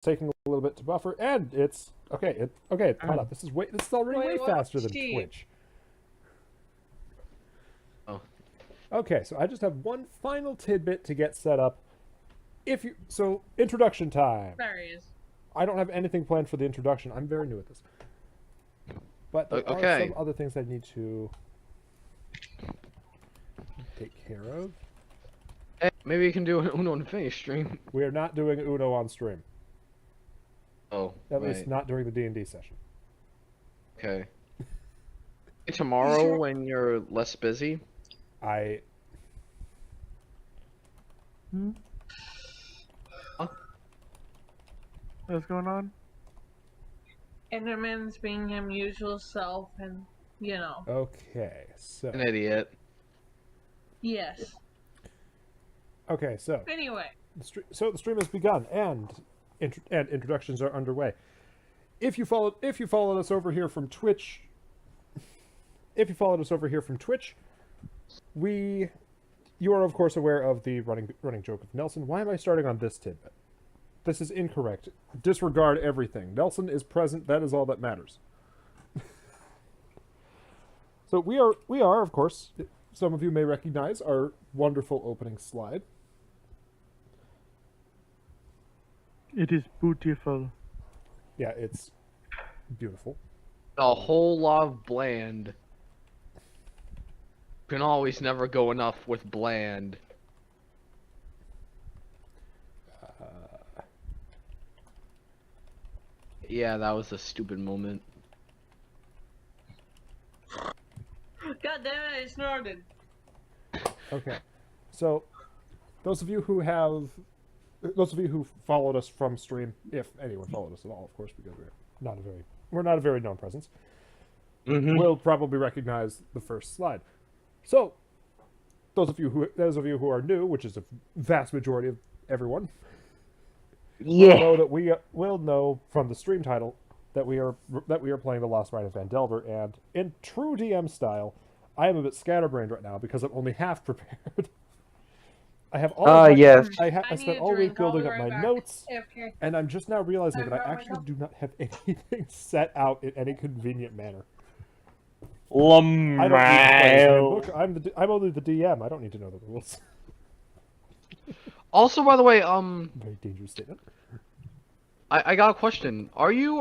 taking a little bit to buffer, and it's okay. It's caught up. This is already way faster than Twitch. Oh. Okay, so I just have one final tidbit to get set up. Introduction time. There he is. I don't have anything planned for the introduction. I'm very new at this. But there are some other things I need to take care of. Hey, maybe you can do an Uno Infinity stream. We are not doing Uno on stream. Oh, At least not during the D&D session. Okay. Tomorrow when you're less busy? Huh? What's going on? Enderman's being his usual self, and you know. Okay, so. An idiot. Yes. Okay, so. Anyway. So the stream has begun, and introductions are underway. If you followed us over here from Twitch, you are of course aware of the running joke of Nelson. Why am I starting on this tidbit? This is incorrect. Disregard everything. Nelson is present. That is all that matters. So we are of course. Some of you may recognize our wonderful opening slide. It is beautiful. Yeah, it's beautiful. A whole lot of bland. Can always never go enough with bland. Yeah, that was a stupid moment. God damn it, I snorted. Okay, so those of you who followed us from stream, if anyone followed us at all, of course, because we're not a very known presence, will probably recognize the first slide. So, those of you who are new, which is a vast majority of everyone, will know from the stream title that we are playing The Lost Mine of Phandelver, and in true DM style, I am a bit scatterbrained right now because I'm only half prepared. I have all. Yes. I spent all week building up my notes, and I'm just now realizing that I actually do not have anything set out in any convenient manner. I don't need to play this handbook. I'm only the DM. I don't need to know the rules. Also, by the way, Very dangerous statement. I got a question. Are you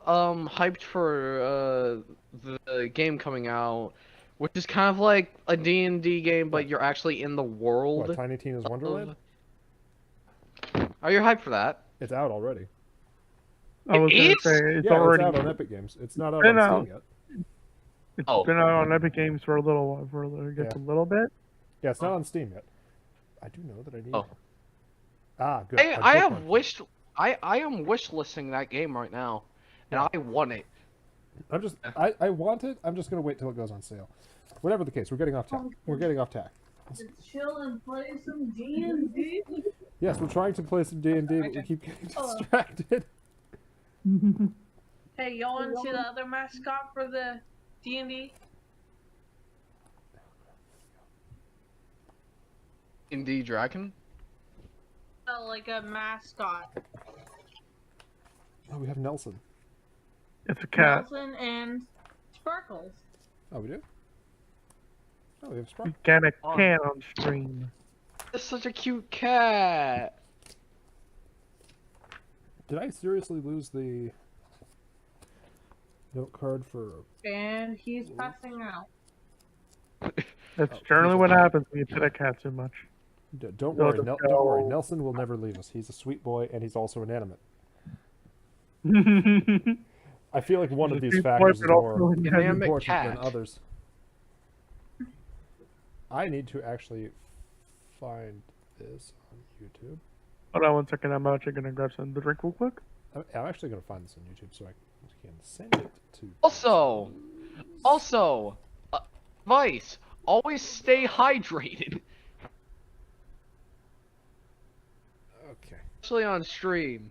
hyped for the game coming out, which is kind of like a D&D game, but you're actually in the world? What, Tiny Tina's Wonderland? Are you hyped for that? It's out already. I was gonna say it's already out on Epic Games. It's not out on Steam yet. It's been out on Epic Games for a little bit. Yeah, it's not on Steam yet. I do know that I need. Oh. Ah, good. I am wish listing that game right now, and I want it. I want it. I'm just gonna wait till it goes on sale. Whatever the case, we're getting off tack. Let's chill and play some D&D. Yes, we're trying to play some D&D, but we keep getting distracted. Hey, y'all want to see the other mascot for the D&D? D&D Dragon? Like a mascot. Oh, we have Nelson. It's a cat. Nelson and Sparkles. Oh, we do? Oh, we have Sparkles. Got a cat on stream. It's such a cute cat. Did I seriously lose the note card for... And he's passing out. That's generally what happens when you pet a cat too much. Don't worry, don't worry. Nelson will never leave us. He's a sweet boy, and he's also inanimate. I feel like one of these factors is more important than others. I need to actually find this on YouTube. Hold on one second. I'm actually going to grab some to drink real quick. I'm actually going to find this on YouTube so I can send it to... Also, advice, always stay hydrated. Okay. Especially on stream.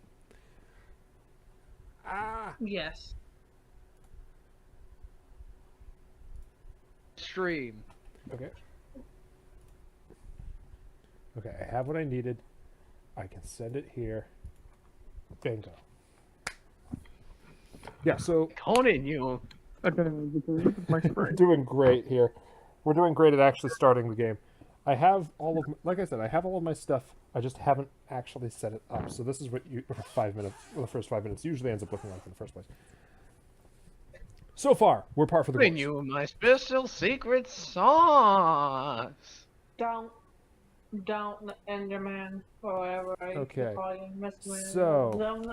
Yes. Stream. Okay. Okay, I have what I needed. I can send it here. Bingo. Yeah, so Conan, you. My we're spring. doing great here. We're doing great at actually starting the game. I have all of, like I said, I have all of my stuff. I just haven't actually set it up. So this is what you 5 minutes. Well, the first 5 minutes usually ends up looking like in the first place. So far, we're par for the Bring course. you my special secret sauce. Don't Enderman or whatever I Okay. call you, Mr. Man. So- Don't-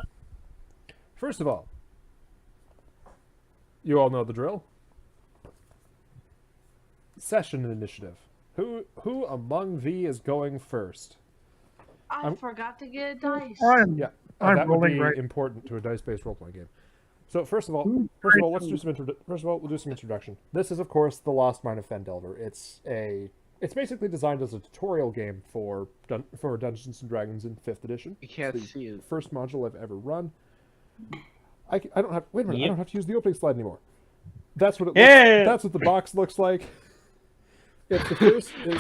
First of all, you all know the drill. Session initiative. Who among thee is going first? I forgot to get a dice. Yeah, I'm that would rolling be right. important to a dice-based role-playing game. So first of all, let's do some we'll do some introduction. This is, of course, the Lost Mine of Phandelver. It's basically designed as a tutorial game for Dungeons and Dragons in 5th edition. You can't It's the see it. first module I've ever run. I don't have. Wait a minute. I Yep. don't have to use the opening slide anymore. That's what it. Yeah! That's what the box looks like. It's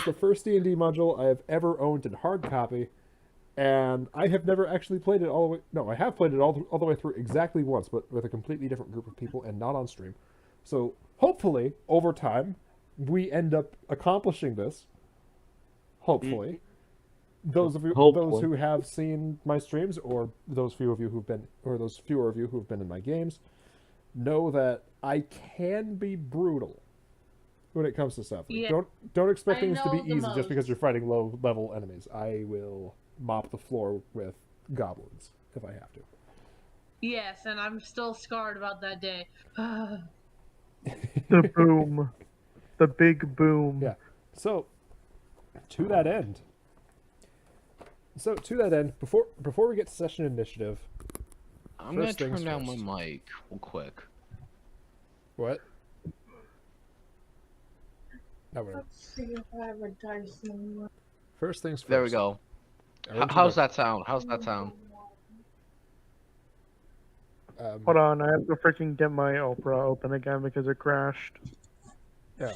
the first D&D module I have ever owned in hard copy, and I have never actually played it all the way. No, I have played it all the way through exactly once, but with a completely different group of people and not on stream. So hopefully, over time, we end up accomplishing this. Hopefully, those of you, those Hopefully. who have seen my streams, or those fewer of you who've been in my games, know that I can be brutal when it comes to stuff. Yeah. Don't expect I things to be know the easy just most. because you're fighting low level enemies. I will mop the floor with goblins if I have to. Yes, and I'm still scarred about that day. The boom. The big boom. Yeah. So to that end, before we get to session initiative, I'm gonna First things turn down first. my mic real quick. what? No, whatever. Let's see if I have a dice anymore. First things first. There we go. Our How's that sound? How's that sound? introduction. Hold on, I have to freaking get my Opera open again because it crashed. Yeah.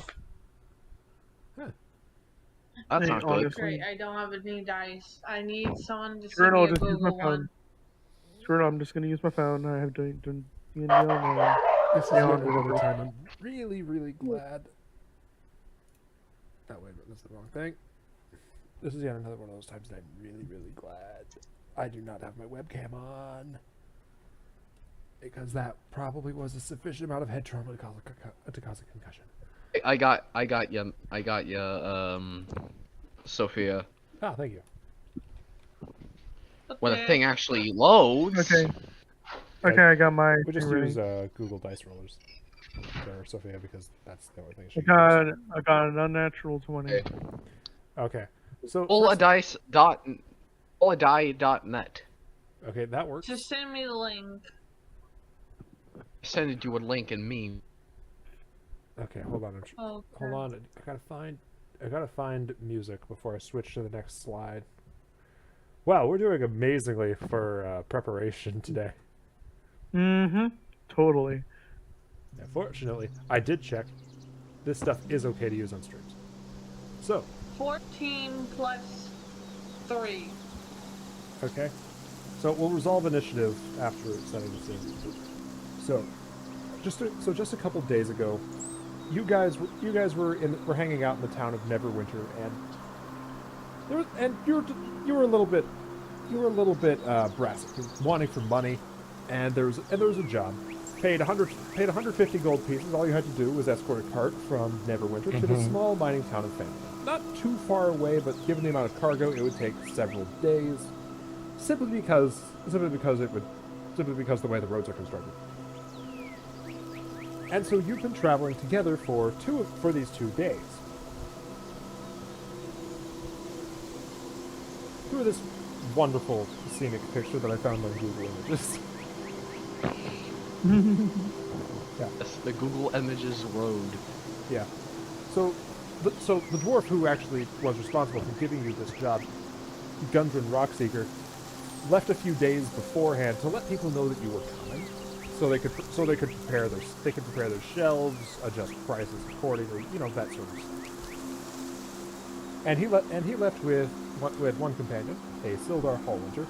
That Hey, sounds good. honestly. Great, I don't have any dice. I need someone to Sure, send no, me a just use my Google phone. one. Screw it, I'm just gonna use my phone. I have done D&D online. This is Yeah, yet I'll do another it. time I'm really glad. Oh wait, that's the wrong thing. This is yet another one of those times that I'm really glad I do not have my webcam on, because that probably was a sufficient amount of head trauma to cause a concussion. I got you, Sophia. Ah, thank you. When the Okay. thing actually loads. Okay. Okay, I got my We just thing ready. use Google Dice Rollers for Sophia because that's the only thing she I got an unnatural 20. Okay. Okay, so Oladice.net. okay, that works. Just send me the link. Send you a link and me. Okay, hold on. Oh, Hold on. I gotta find music before I switch to the next slide. Wow, we're doing amazingly for preparation today. Mm-hmm. Totally. Yeah, fortunately, I did check. This stuff is okay to use on streams. So, 14 plus 3. okay. So we'll resolve initiative after setting the scene. So, just a couple days ago, you guys were hanging out in the town of Neverwinter, and you were a little bit brassy, wanting for money, and there was a job. Paid 150 gold pieces. All you had to do was escort a cart from Neverwinter to the small mining town of Phandelver. Not too far away, but given the amount of cargo, it would take several days. Simply because the way the roads are constructed. And so you've been traveling together for these 2 days. Through this wonderful scenic picture that I found on Google Images. That's the Google Images Road. Yeah. So the dwarf who actually was responsible for giving you this job, Gundren Rockseeker, left a few days beforehand to let people know that you were coming, so they could prepare their shelves, adjust prices accordingly, that sort of stuff. And he left with one companion, a Sildar Hallwinter,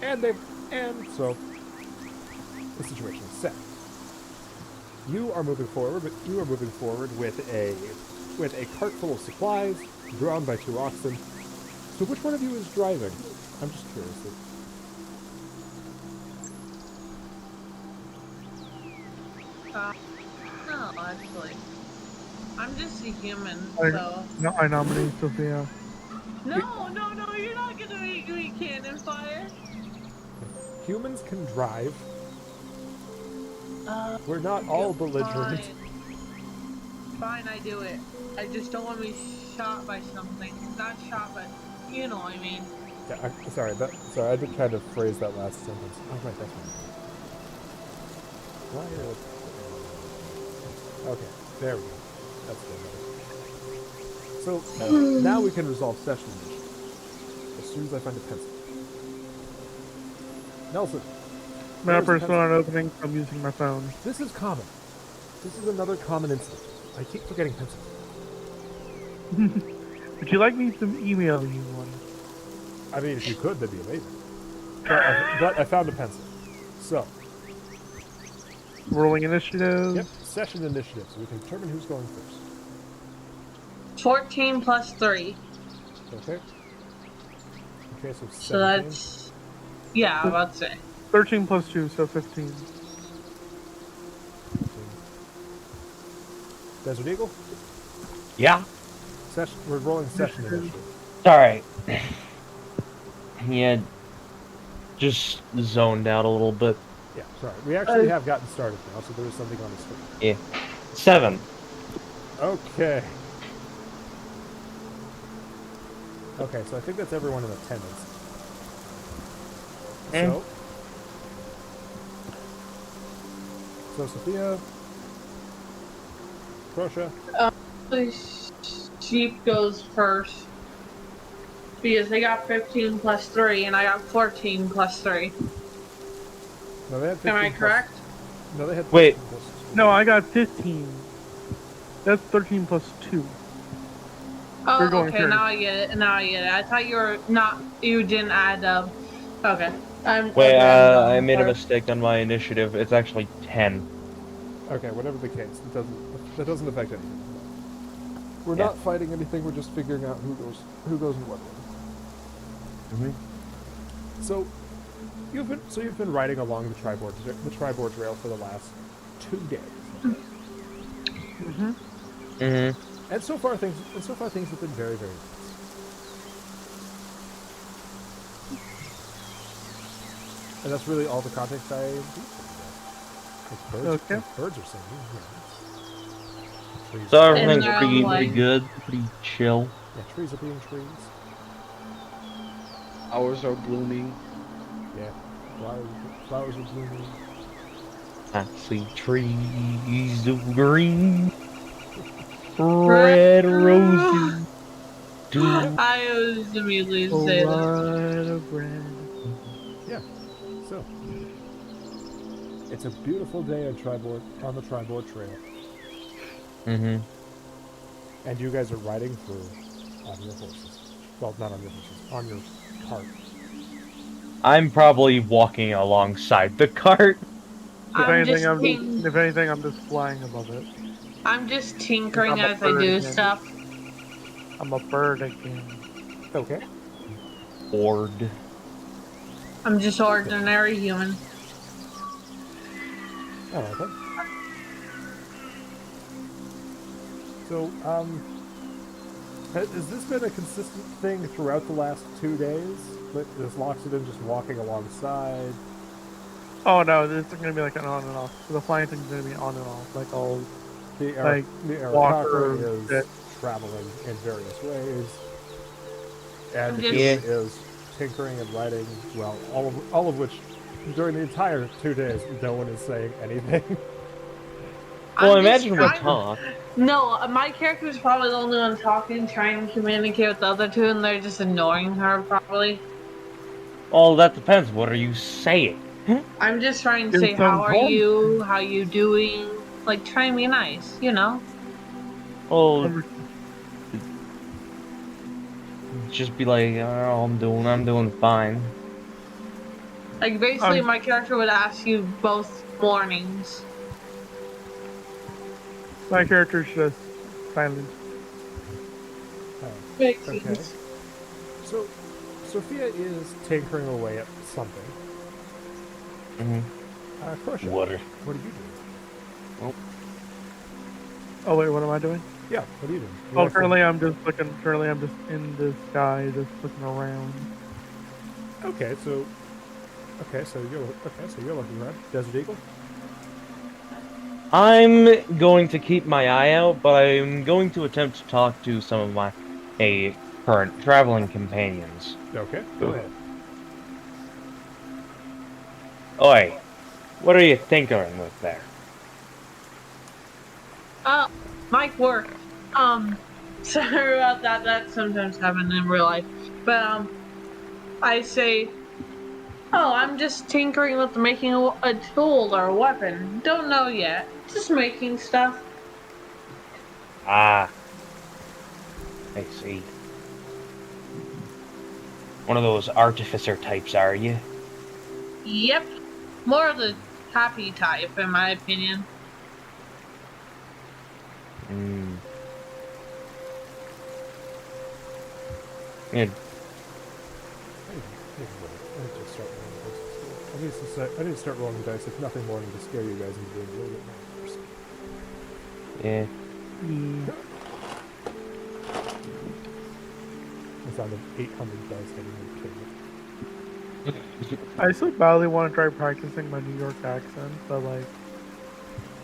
and And so, the situation is set. You are moving forward, but you are moving forward with a cart full of supplies, drawn by 2 oxen. So which one of you is driving? I'm just curious. No, actually. I'm just a human, I, so. no, I nominate Sophia. No, you're not gonna make me cannon fire. Humans can drive. We're not all belligerent. Fine, I do it. I just don't want to be shot by something. Not shot, but you know what I mean. Yeah, sorry, I did kind of phrase that last sentence. Oh, right, that's fine. Why okay, there we go. That's good. So, now we can resolve session initiative. As soon as I find a pencil. Nelson. My where's the personal pencil? opening, I'm using my phone. This is common. This is another common incident. I keep forgetting pencils. Would you like me to email you one? I mean, if you could, that'd be amazing. But I found a pencil. So, Rolling initiative. yep, session initiative, so we can determine who's going first. 14 plus 3. Okay. Okay, so 17. So that's. Yeah, I'm about to say. 13 plus 2, so 15. Desert Eagle? Yeah. We're rolling session initiative. It's alright. Yeah. Just zoned out a little bit. Yeah, sorry. We actually have gotten started now, so there is something on the screen. Yeah. 7. Okay. Okay, so I think that's everyone in attendance. So Sophia, Prussia. The sheep goes first. Because they got 15 plus 3, and I got 14 plus 3. No, they had 15 Am I plus- correct? No, they had 15 Wait. plus- No, I got 15. That's 13 plus 2. Oh, You're going okay, first. now I get it. I thought you didn't add okay. Wait, I'm I made a sorry. mistake on my initiative. It's actually 10. Okay, whatever the case, that doesn't affect anything. We're Yeah. not fighting anything. We're just figuring out who goes in what order. So you've been riding along the tri-board trail for the last 2 days. And so far things have been very, very nice. And that's really all the context I do. Okay. Birds are singing. Trees. So everything's And, pretty like- good, pretty chill. Yeah, trees are being trees. Flowers are blooming. Yeah, flowers are blooming. I see trees of green, red roses. I was immediately A say that. lot of red. Yeah. So it's a beautiful day on the tri-board trail, and you guys are riding through on your horses. Well, not on your horses, on your cart. I'm probably walking alongside the cart. If anything, I'm just flying above it. I'm just tinkering I'm a as I bird do again. stuff. I'm a bird again. Okay. Bored. I'm just ordinary human. All right then. So, has this been a consistent thing throughout the last 2 days? Is Loxodon just walking alongside? Oh no, this is gonna be like an on and off. So the flying thing's gonna be on and off. Like all The Like, Arakocra walker is that- traveling in various ways, and the Just- human is tinkering and writing. Well, all of which during the entire 2 days, no one is saying anything. Well, I'm just imagine we'll trying- talk. No, my character is probably the only one talking, trying to communicate with the other two, and they're just ignoring her, probably. Well, that depends. What are you saying? I'm just trying to You're say, so how are calm. you? How you doing? Like, try and be nice, you know? Well, just be like, oh, I'm doing fine. Like, basically, my character would ask you both mornings. My character's just silent. Makes Okay. sense. So, Sophia is tinkering away at something. Crochet, Water. what are you doing? Oh wait, what am I doing? Yeah, what are you doing? You Oh, like currently I'm just looking. Currently I'm just in the sky, just looking around. Okay, so you're looking around. Desert Eagle. I'm going to keep my eye out, but I'm going to attempt to talk to some of my current traveling companions. Okay, go ahead. Oi, what are you tinkering with there? Mike worked. Sorry about that. That sometimes happens in real life. But, I say, oh, I'm just tinkering with making a tool or a weapon. Don't know yet. Just making stuff. Ah, I see. One of those artificer types, are you? Yep. More of the happy type, in my opinion. Yeah, I need to start rolling dice, if nothing more than to scare you guys into being a little bit more nervous. yeah. The sound of 800 dice hitting the table. I still badly want to try practicing my New York accent, but like,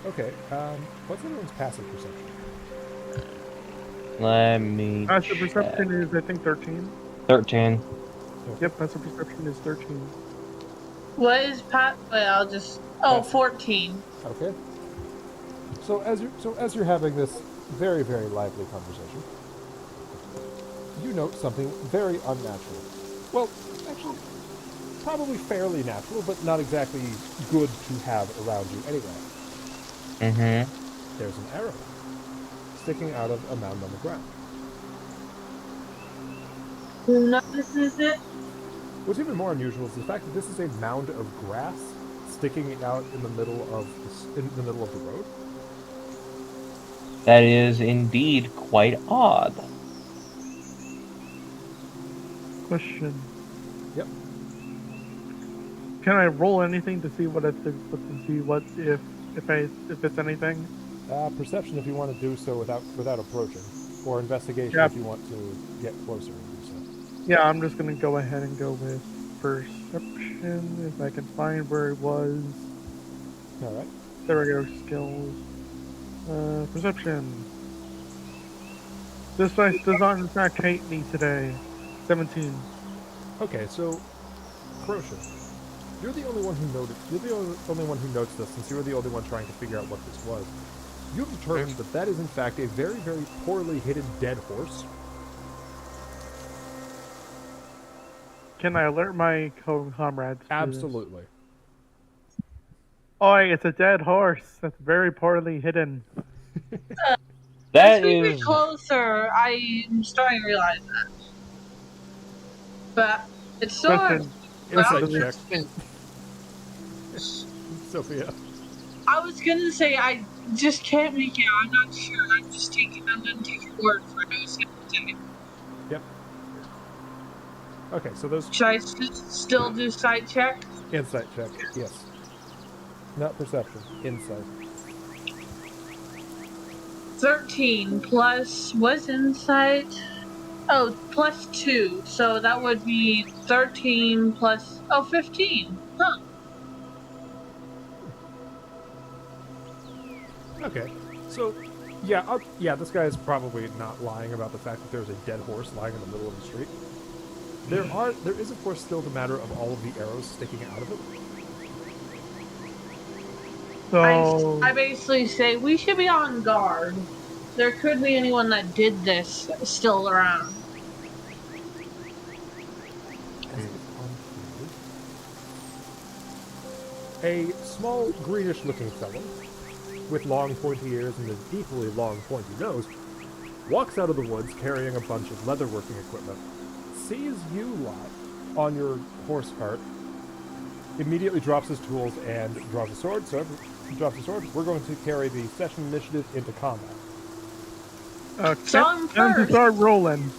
Okay, what's everyone's passive perception? Let me passive check. perception is I think 13. 13. Yep, passive perception is 13. What is Pat? Wait, I'll just. Oh, 14. Okay. So as you're having this very, very lively conversation, you note something very unnatural. Well, actually, probably fairly natural, but not exactly good to have around you anyway. There's an arrow sticking out of a mound on the ground. Who notices it? What's even more unusual is the fact that this is a mound of grass sticking out in the middle of the road. That is indeed quite odd. Question. Yep. Can I roll anything to see what if it's anything? Perception if you want to do so without approaching, or investigation Yeah. if you want to get closer and do so. Yeah, I'm just gonna go ahead and go with perception if I can find where it was. All right. There we go. Skills. Perception. This dice does not in fact hate me today. 17. Okay, so Crochet, you're the only one who noticed. You're the only one who noticed this, since you were the only one trying to figure out what this was. You've determined that is in fact a very, very poorly hidden dead horse. Can I alert my comrades? to this? Absolutely. Oi, it's a dead horse. That's very poorly hidden. That As we get is. closer, I'm starting to realize that. But it's still. Question. Insight check. Well, Sophia. I was gonna say I just can't make it. I'm not sure. I'm gonna take your word for it. I was gonna say. Yep. Okay, so those Should I still do sight check? insight check. Yes. Not perception. Insight. 13 plus what's insight? Oh, plus 2. So that would be 13 plus 15. Huh. Okay. So, yeah, this guy is probably not lying about the fact that there's a dead horse lying in the middle of the street. There is of course still the matter of all of the arrows sticking out of it. So I basically say we should be on guard. There could be anyone that did this still around. A small, greenish-looking fellow with long, pointy ears and an equally long, pointy nose walks out of the woods carrying a bunch of leatherworking equipment, sees you lot on your horse cart, immediately drops his tools and draws a sword. So he drops a sword. We're going to carry the session initiative into combat. Okay. So I'm Time to first. start rolling.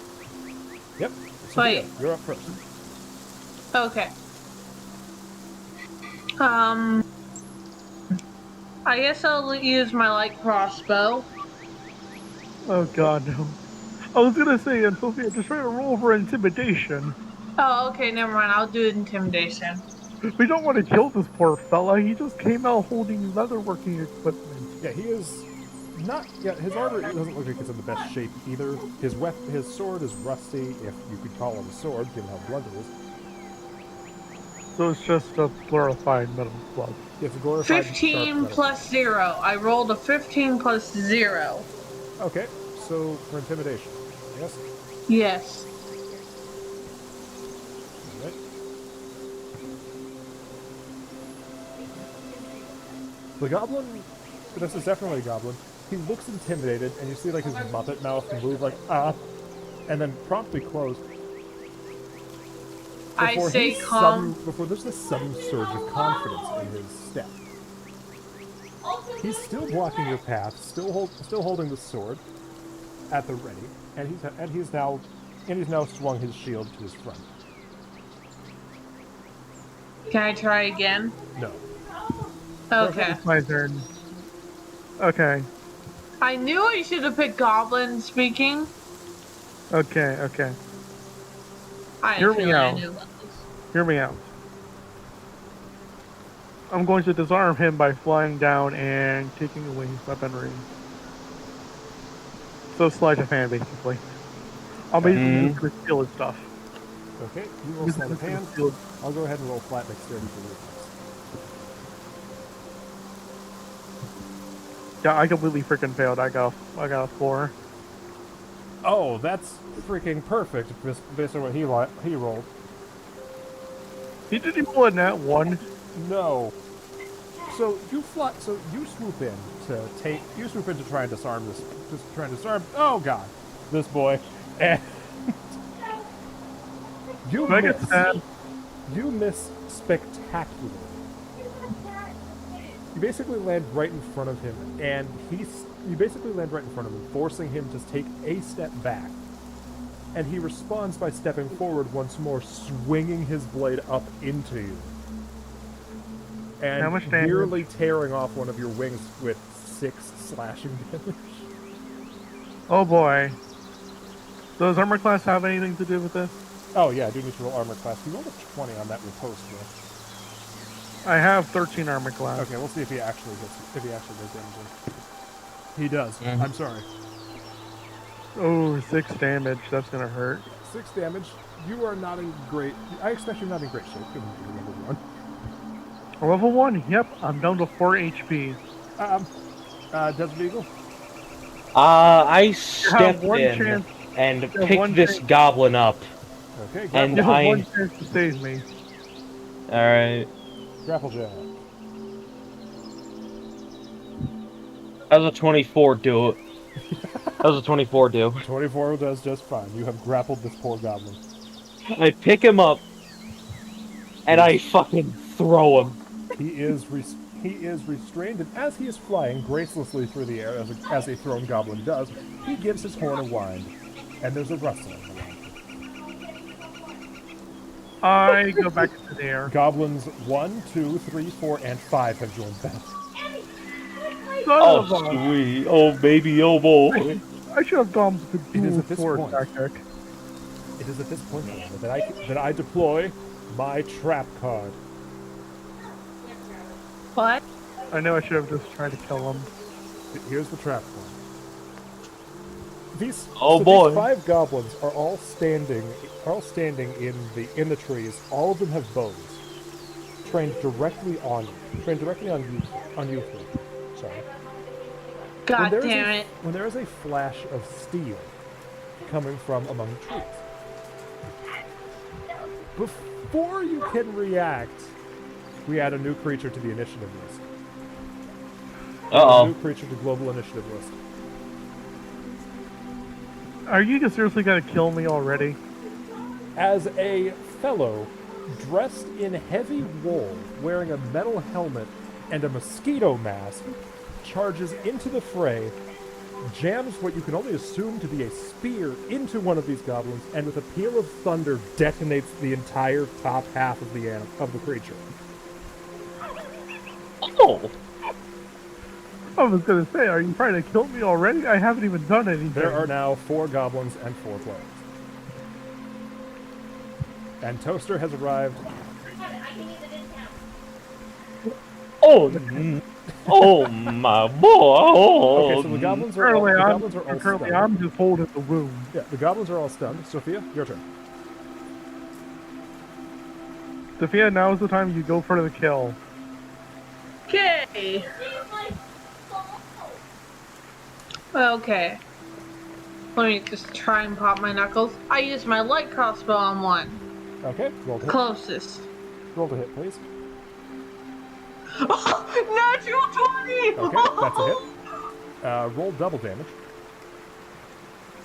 Yep. So Wait. you're up first. Okay. I guess I'll use my light crossbow. Oh god, no. I was gonna say, Sophia, just try to roll for intimidation. Oh, okay, never mind. I'll do intimidation. We don't want to kill this poor fella. He just came out holding leatherworking equipment. Yeah, he is not. Yeah, his armor doesn't look like it's in the best shape either. His sword is rusty, if you could call it a sword, given how blunt it is. So it's just a glorified metal club. It's a glorified 15 sharp plus 0. I rolled a 15 plus 0. metal. Okay, so for intimidation, yes. Yes. Alright. The goblin, this is definitely a goblin. He looks intimidated, and you see like his muppet mouth move like and then promptly close. I say calm. Before there's this sudden surge of confidence in his step. He's still blocking your path, still holding the sword at the ready, and he's now swung his shield to his front. Can I try again? No. Okay. It's my turn. Okay. I knew I should have picked goblin speaking. Okay, okay. I Hear feel me like I out. knew about this. Hear me out. I'm going to disarm him by flying down and taking away his weaponry. So sleight of hand, basically. I'll basically just gonna steal his stuff. Okay, you roll sleight of hand. I'll go ahead and roll flat dexterity for reflex. Yeah, I completely freaking failed. I got a 4. Oh, that's freaking perfect based on what he rolled. He didn't roll a nat 1. No. So you swoop in to try and disarm this. Just try and disarm. Oh god, this boy. And you Do I get miss. stabbed? You miss spectacularly. You basically land right in front of him, and forcing him to take a step back. And he responds by stepping forward once more, swinging his blade up into you. And How much damage? nearly tearing off one of your wings with 6 slashing damage. Oh boy. Does armor class have anything to do with this? Oh yeah, I do need to roll armor class. You rolled a 20 on that riposte roll. I have 13 armor class. Okay, we'll see if he actually does damage in. He does. Mhm. I'm sorry. Oh, 6 damage. That's gonna hurt. 6 damage. You are not in great. I expect you're not in great shape. Given you're level 1. Level 1? Yep, I'm down to 4 HP. Desert Eagle. I stepped one in chance- and have picked one this chance. goblin up. Okay, And You grapple, have I- 1 chance to save me. Alright. grapple jab. That was a 24 do it. That was a 24 do. 24 does just fine. You have grappled this poor goblin. I pick him up and I fucking throw him. He is restrained, and as he is flying gracelessly through the air, as a thrown goblin does, he gives his horn a wind, and there's a rustling around him. I go back to the air. Goblins 1, 2, 3, 4, and 5 have joined battle. Son Oh, of a- sweet. Oh, baby, oh, boy. I should have gone with the It is dual at this sword point. tactic. It is at this point, however, that I deploy my trap card. What? I know I should have just tried to kill him. Here's the trap card. These 5 goblins are all standing in the trees. All of them have bows, trained directly on you. Three. Sorry. God damn it. When there is a flash of steel coming from among the trees, before you can react, we add a new creature to the initiative list. A Uh-oh. new creature to global initiative list. Are you just seriously gonna kill me already? As a fellow dressed in heavy wool, wearing a metal helmet and a mosquito mask, charges into the fray, jams what you can only assume to be a spear into one of these goblins, and with a peal of thunder detonates the entire top half of the creature. Oh! I was gonna say, are you trying to kill me already? I haven't even done anything. There are now 4 goblins and 4 players. And Toaster has arrived. Oh, oh my boy! Okay, so the goblins are all Currently, stunned. I'm just holding the wound. Yeah, the goblins are all stunned. Sophia, your turn. Sophia, now is the time you go for the kill. Okay. Okay. Let me just try and pop my knuckles. I use my light crossbow on one. Okay, roll to hit. Closest. Roll to hit, please. Natural 20! Okay, that's a hit. Roll double damage.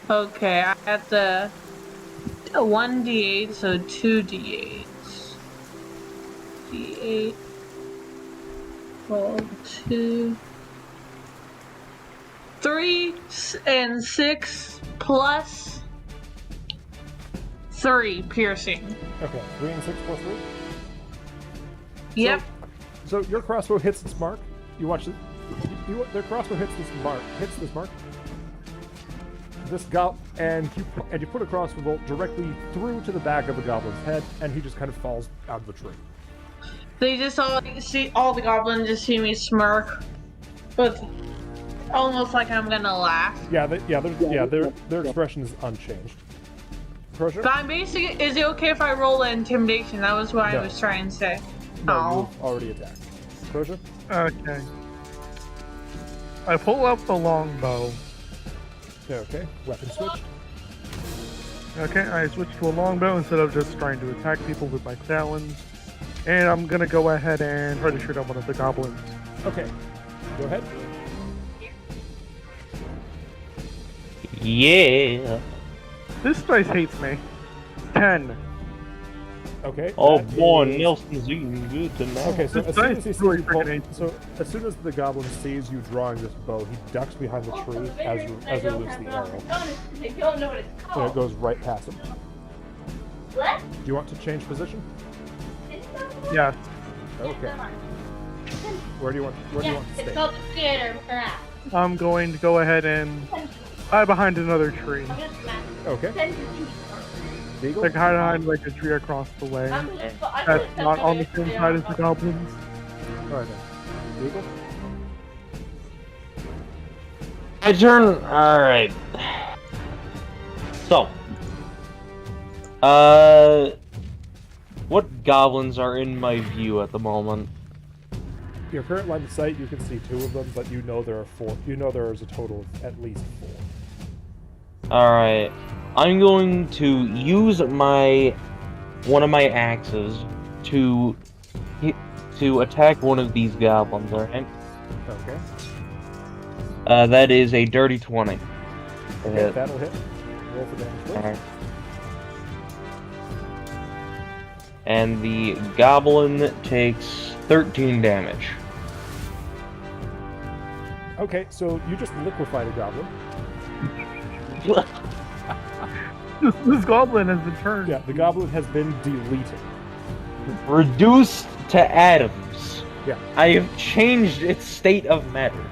Okay, I have the 1d8, so 2d8s. D8. Roll 2. 3 and 6 plus 3 piercing. Okay, 3 and 6 plus 3. Yep. So your crossbow hits its mark. You watch it. Their crossbow hits this mark. And you put a crossbow bolt directly through to the back of the goblin's head, and he just kind of falls out of the tree. They just all the goblins just see me smirk, with almost like I'm gonna laugh. Their expression is unchanged. Crusher? But I'm basically, is it okay if I roll an intimidation? That was what No. I was trying to say. No, you've already attacked. Crusher? Okay. I pull up the longbow. Okay, weapon switch. Okay, I switch to a longbow instead of just trying to attack people with my talons. And I'm gonna go ahead and try to shoot at one of the goblins. Okay, go ahead. Yeah. This dice hates me. 10. Okay. Oh that boy, is- Nelson's eating good tonight. Okay, so This as soon dice as he is sees really you pull, freaking hates so as soon as the goblin sees you drawing this bow, he ducks behind the tree as you release the arrow, I don't know what it's and called. it goes right past him. What? Do you want to change position? Yes. Okay. Where do you want to It's stay? called the theater perhaps. I'm going to go ahead and hide behind another tree. I'm gonna smack Okay. it. Beagle? Like hide behind like a tree across the way. That's not on the same side as the goblins. Alright then. Beagle? My turn. All right. So, what goblins are in my view at the moment? Your current line of sight, you can see 2 of them, but you know there are 4. You know there is a total of at least 4. All right. I'm going to use one of my axes to attack one of these goblins. All right. Okay. That is a dirty 20. To Okay, hit. that'll hit. Roll for damage, please. Alright. And the goblin takes 13 damage. Okay, so you just liquefied a goblin. This goblin has been turned. Yeah, the goblin has been deleted. Reduced to atoms. Yeah. I have changed its state of matter.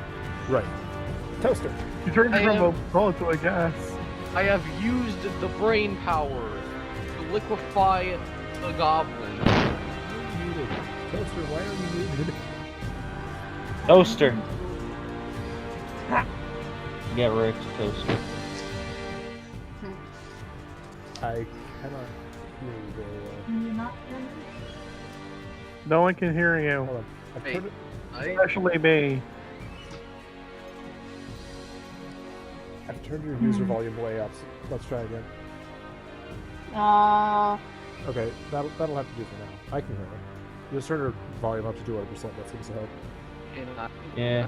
Right. Toaster. You turned I from am- a bullet to a gas. I have used the brain power to liquefy the goblin. Muted. Toaster, why are you muted? Toaster. Ha. Get wrecked, Toaster. I cannot hear you very well. No one can hear you. Hold on. I've Wait. turned it. Especially me. I've turned your user volume way up. So let's try again. Okay, that'll have to do for now. I can hear it. Just turn your volume up to 200%. That seems to help. Yeah.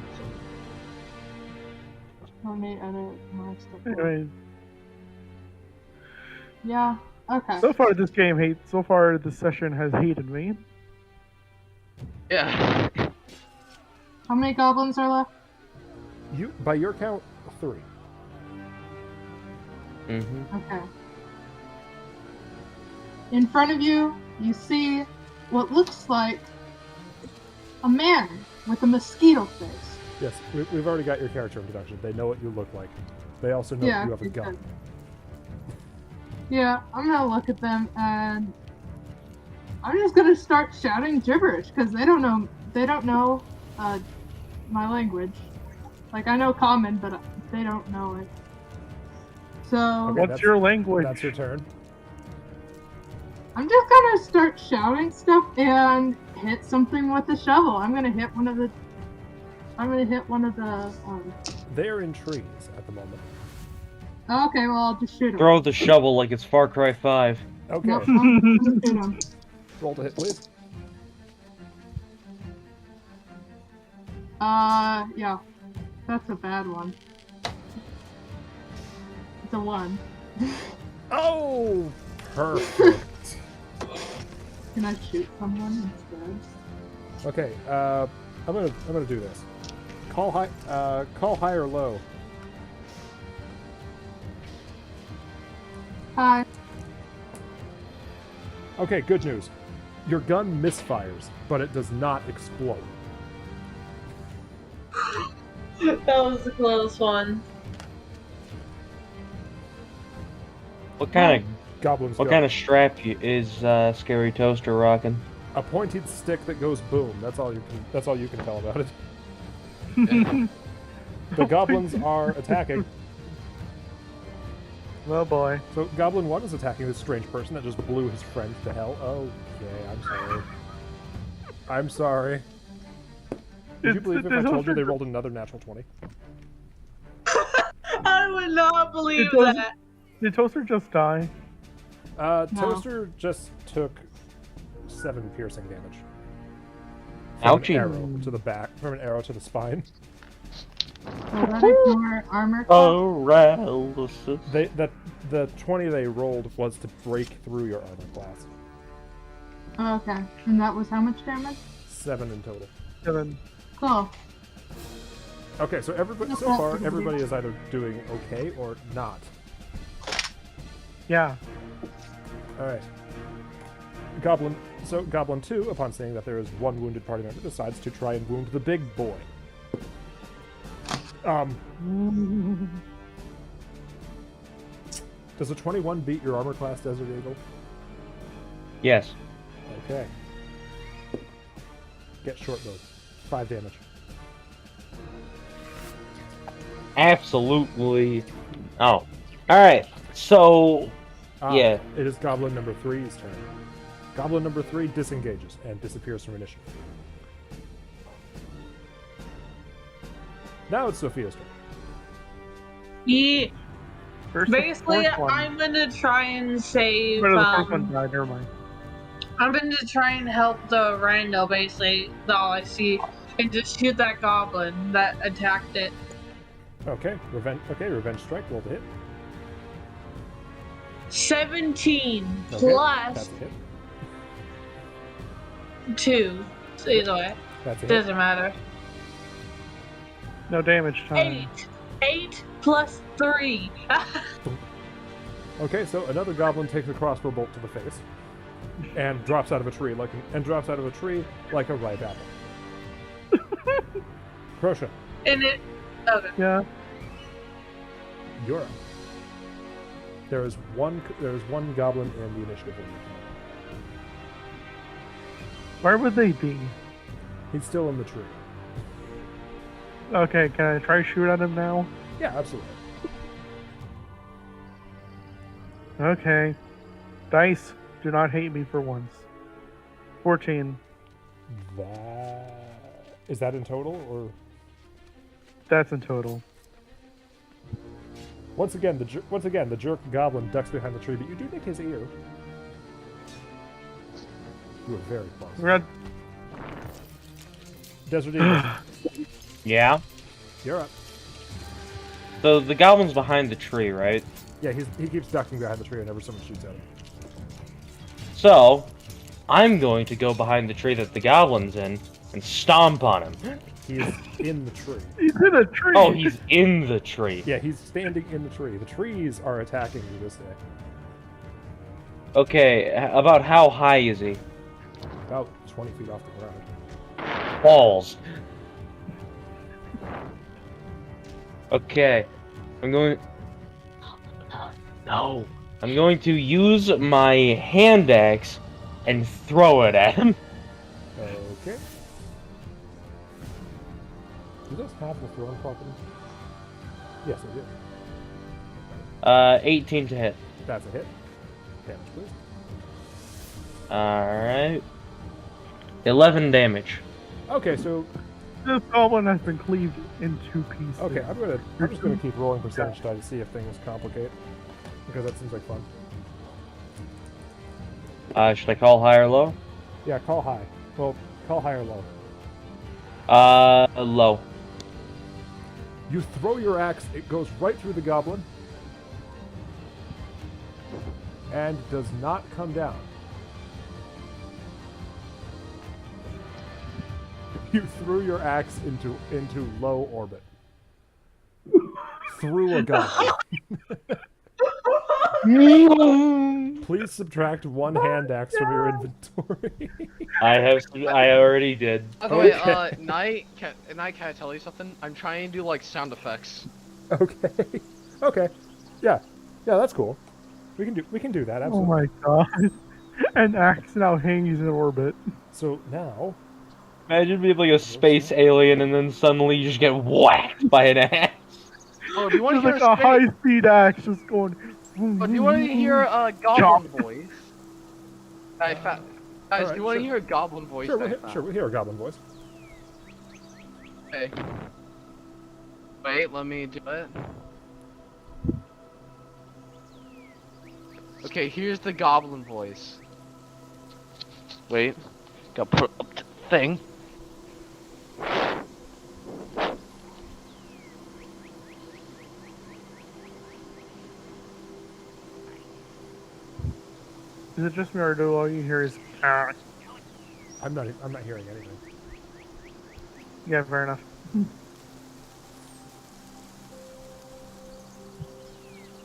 Anyway, Yeah. Okay. So far this session has hated me. Yeah. How many goblins are left? You, by your count, 3. Mm-hmm. Okay. In front of you, you see what looks like a man with a mosquito face. Yes, we've already got your character introduction. They know what you look like. They also know Yeah, you have a it's gun. good. Yeah, I'm gonna look at them and I'm just gonna start shouting gibberish because they don't know my language. Like I know common, but they don't know it. So Okay, What's your language? That's your turn. I'm just gonna start shouting stuff and hit something with a shovel. I'm gonna hit one of the. They're in trees at the moment. Okay, well I'll just shoot him. Throw the shovel like it's Far Cry 5. Okay, Nope, I'm gonna shoot him. roll to hit, please. Yeah, that's a bad one. It's a 1. Oh, perfect. Can I shoot someone instead? Okay, I'm gonna do this. Call high or low. Hi. Okay, good news. Your gun misfires, but it does not explode. That was a close one. What kind Goblins What go. kind of strap is Scary Toaster rocking? A pointed stick that goes boom. That's all you can tell about it. The goblins are attacking. Oh boy. So Goblin 1 is attacking this strange person that just blew his friend to hell. Okay, I'm sorry. I'm sorry. Would you believe if I told you they rolled another natural 20? I would not believe It doesn't- that. Did Toaster just die? Toaster just took 7 piercing damage. Ouchie. From an arrow to the back, from an arrow to the spine. So that ignore armor class? Paralysis. The 20 they rolled was to break through your armor class. Oh, okay. And that was how much damage? 7 in total. 7. Cool. Okay, so everybody so far everybody is either doing okay or not. Yeah. All right. Goblin 2, upon seeing that there is one wounded party member, decides to try and wound the big boy. Does a 21 beat your armor class, Desert Eagle? Yes. Okay. Get short bow. 5 damage. Absolutely. Oh. Alright. So, yeah. It is Goblin number 3's turn. Goblin number 3 disengages and disappears from initiative. Now it's Sophia's turn. Yeah. First Basically, the fourth one. I'm gonna try and save. Where the fourth one died, never mind. I'm gonna try and help the rando, basically, all I see, and just shoot that goblin that attacked it. Okay, revenge strike, roll to hit. 17 Okay, plus that's a hit. 2. So either way, That's a hit. doesn't matter. No damage time. 8 plus 3. Okay, so another goblin takes a crossbow bolt to the face and drops out of a tree like a ripe apple. Crochet, And it. Okay. Yeah. you're up. There is one goblin in the initiative order. Where would they be? He's still in the tree. Okay, can I try shoot at him now? Yeah, absolutely. Okay. Dice, do not hate me for once. 14. Is that in total or? That's in total. Once again, the jerk goblin ducks behind the tree, but you do nick his ear. You were very close. We're at Desert Eagle, Yeah. you're up. So the goblin's behind the tree, right? Yeah, he keeps ducking behind the tree whenever someone shoots at him. So, I'm going to go behind the tree that the goblin's in and stomp on him. He's in the tree. He's in a tree. Oh, he's in the tree. Yeah, he's standing in the tree. The trees are attacking you this day. Okay, about how high is he? About 20 feet off the ground. Balls. Okay, I'm going... No. I'm going to use my hand axe and throw it at him. Okay. Do those have the throwing property? Yes, they do. 18 to hit. That's a hit. Damage, please. Alright. 11 damage. Okay, so This goblin has been cleaved into pieces. okay, I'm just gonna keep rolling percentage die to see if things complicate, because that seems like fun. Should I call high or low? Yeah, call high. Well, call high or low. Low. You throw your axe, it goes right through the goblin, and does not come down. You threw your axe into low orbit. Through a goblin. Please subtract one hand axe from your inventory. I already did. Okay, Okay. Knight, can I tell you something? I'm trying to do like sound effects. Okay. Okay. Yeah. Yeah, that's cool. We can do that, Oh absolutely. my god. An axe now hangs in orbit. So now Imagine being like a space alien and then suddenly you just get whacked by an axe. Oh, do you want to There's hear like a high-speed axe just going... Oh, do you want to hear a goblin voice? Guys, Alright, do you want to sure. hear a goblin voice? sure, that I we'll hear a goblin voice. Okay. Wait, let me do it. Okay, here's the goblin voice. Wait, gotta put up the thing. Is it just me or do all you hear is... Ah. I'm not hearing anything. Yeah, fair enough.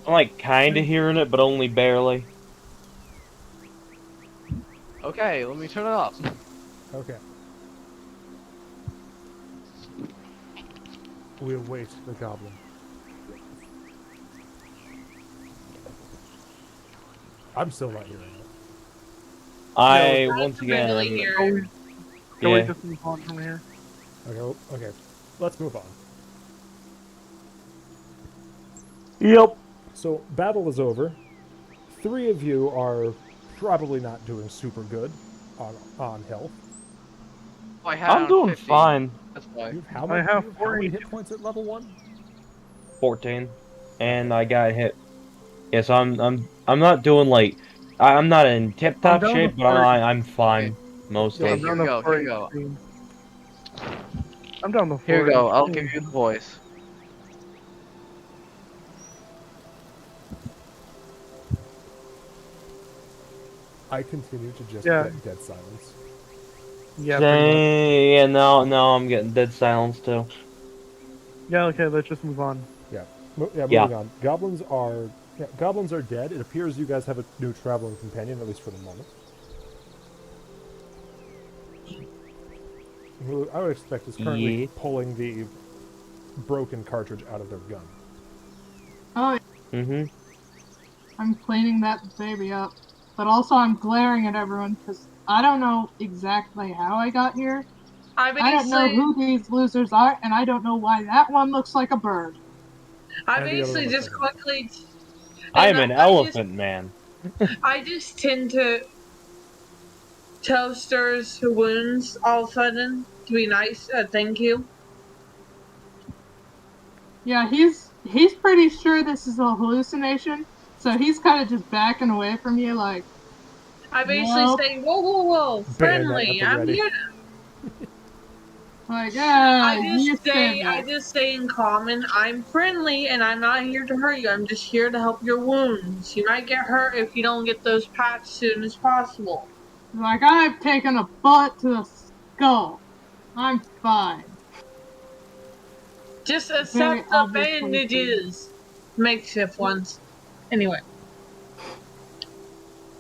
I'm like kinda hearing it, but only barely. Okay, let me turn it up. Okay. We await the goblin. I'm still not hearing it. I No, once that's again. really I'm- here. Can we Yeah. just move on from here? Okay, okay. Let's move on. Yep. So, battle is over. 3 of you are probably not doing super good on health. I had I'm on doing 50. fine. That's why. How I many, have how many 40. hit points at level 1? 14, and I got hit. Yeah, so I'm not doing like I'm not in tip top I'm down shape, to but 30. I'm fine most Okay, days. here we go, here we go. I'm down to 40. Here we go, I'll give you the voice. I continue to just Yeah. get dead silence. Yeah, pretty much. Yeah, now I'm getting dead silence too. Yeah, okay, let's just move on. Yeah, Yeah. moving on. Goblins are dead. It appears you guys have a new traveling companion, at least for the moment. Who I would expect is currently Yeah. pulling the broken cartridge out of their gun. Oh, Mm-hmm. I'm cleaning that baby up. But also I'm glaring at everyone because I don't know exactly how I got here. I I don't know basically, who these losers are, and I don't know why that one looks like a bird. I And the other basically one just looks like quickly. I'm and an I elephant man. I just tend to toasters wounds all of a sudden to be nice. Thank you. Yeah, he's pretty sure this is a hallucination, so he's kind of just backing away from you like, I basically Nope. say, whoa, whoa, whoa, Bayonet friendly. at the I'm ready. here. Like, ah, I you say that. just say in common, I'm friendly and I'm not here to hurt you. I'm just here to help your wounds. You might get hurt if you don't get those patched soon as possible. Like, I've taken a bullet to the skull. I'm fine. Just Very accept the obviously bandages. Makeshift ones. Anyway.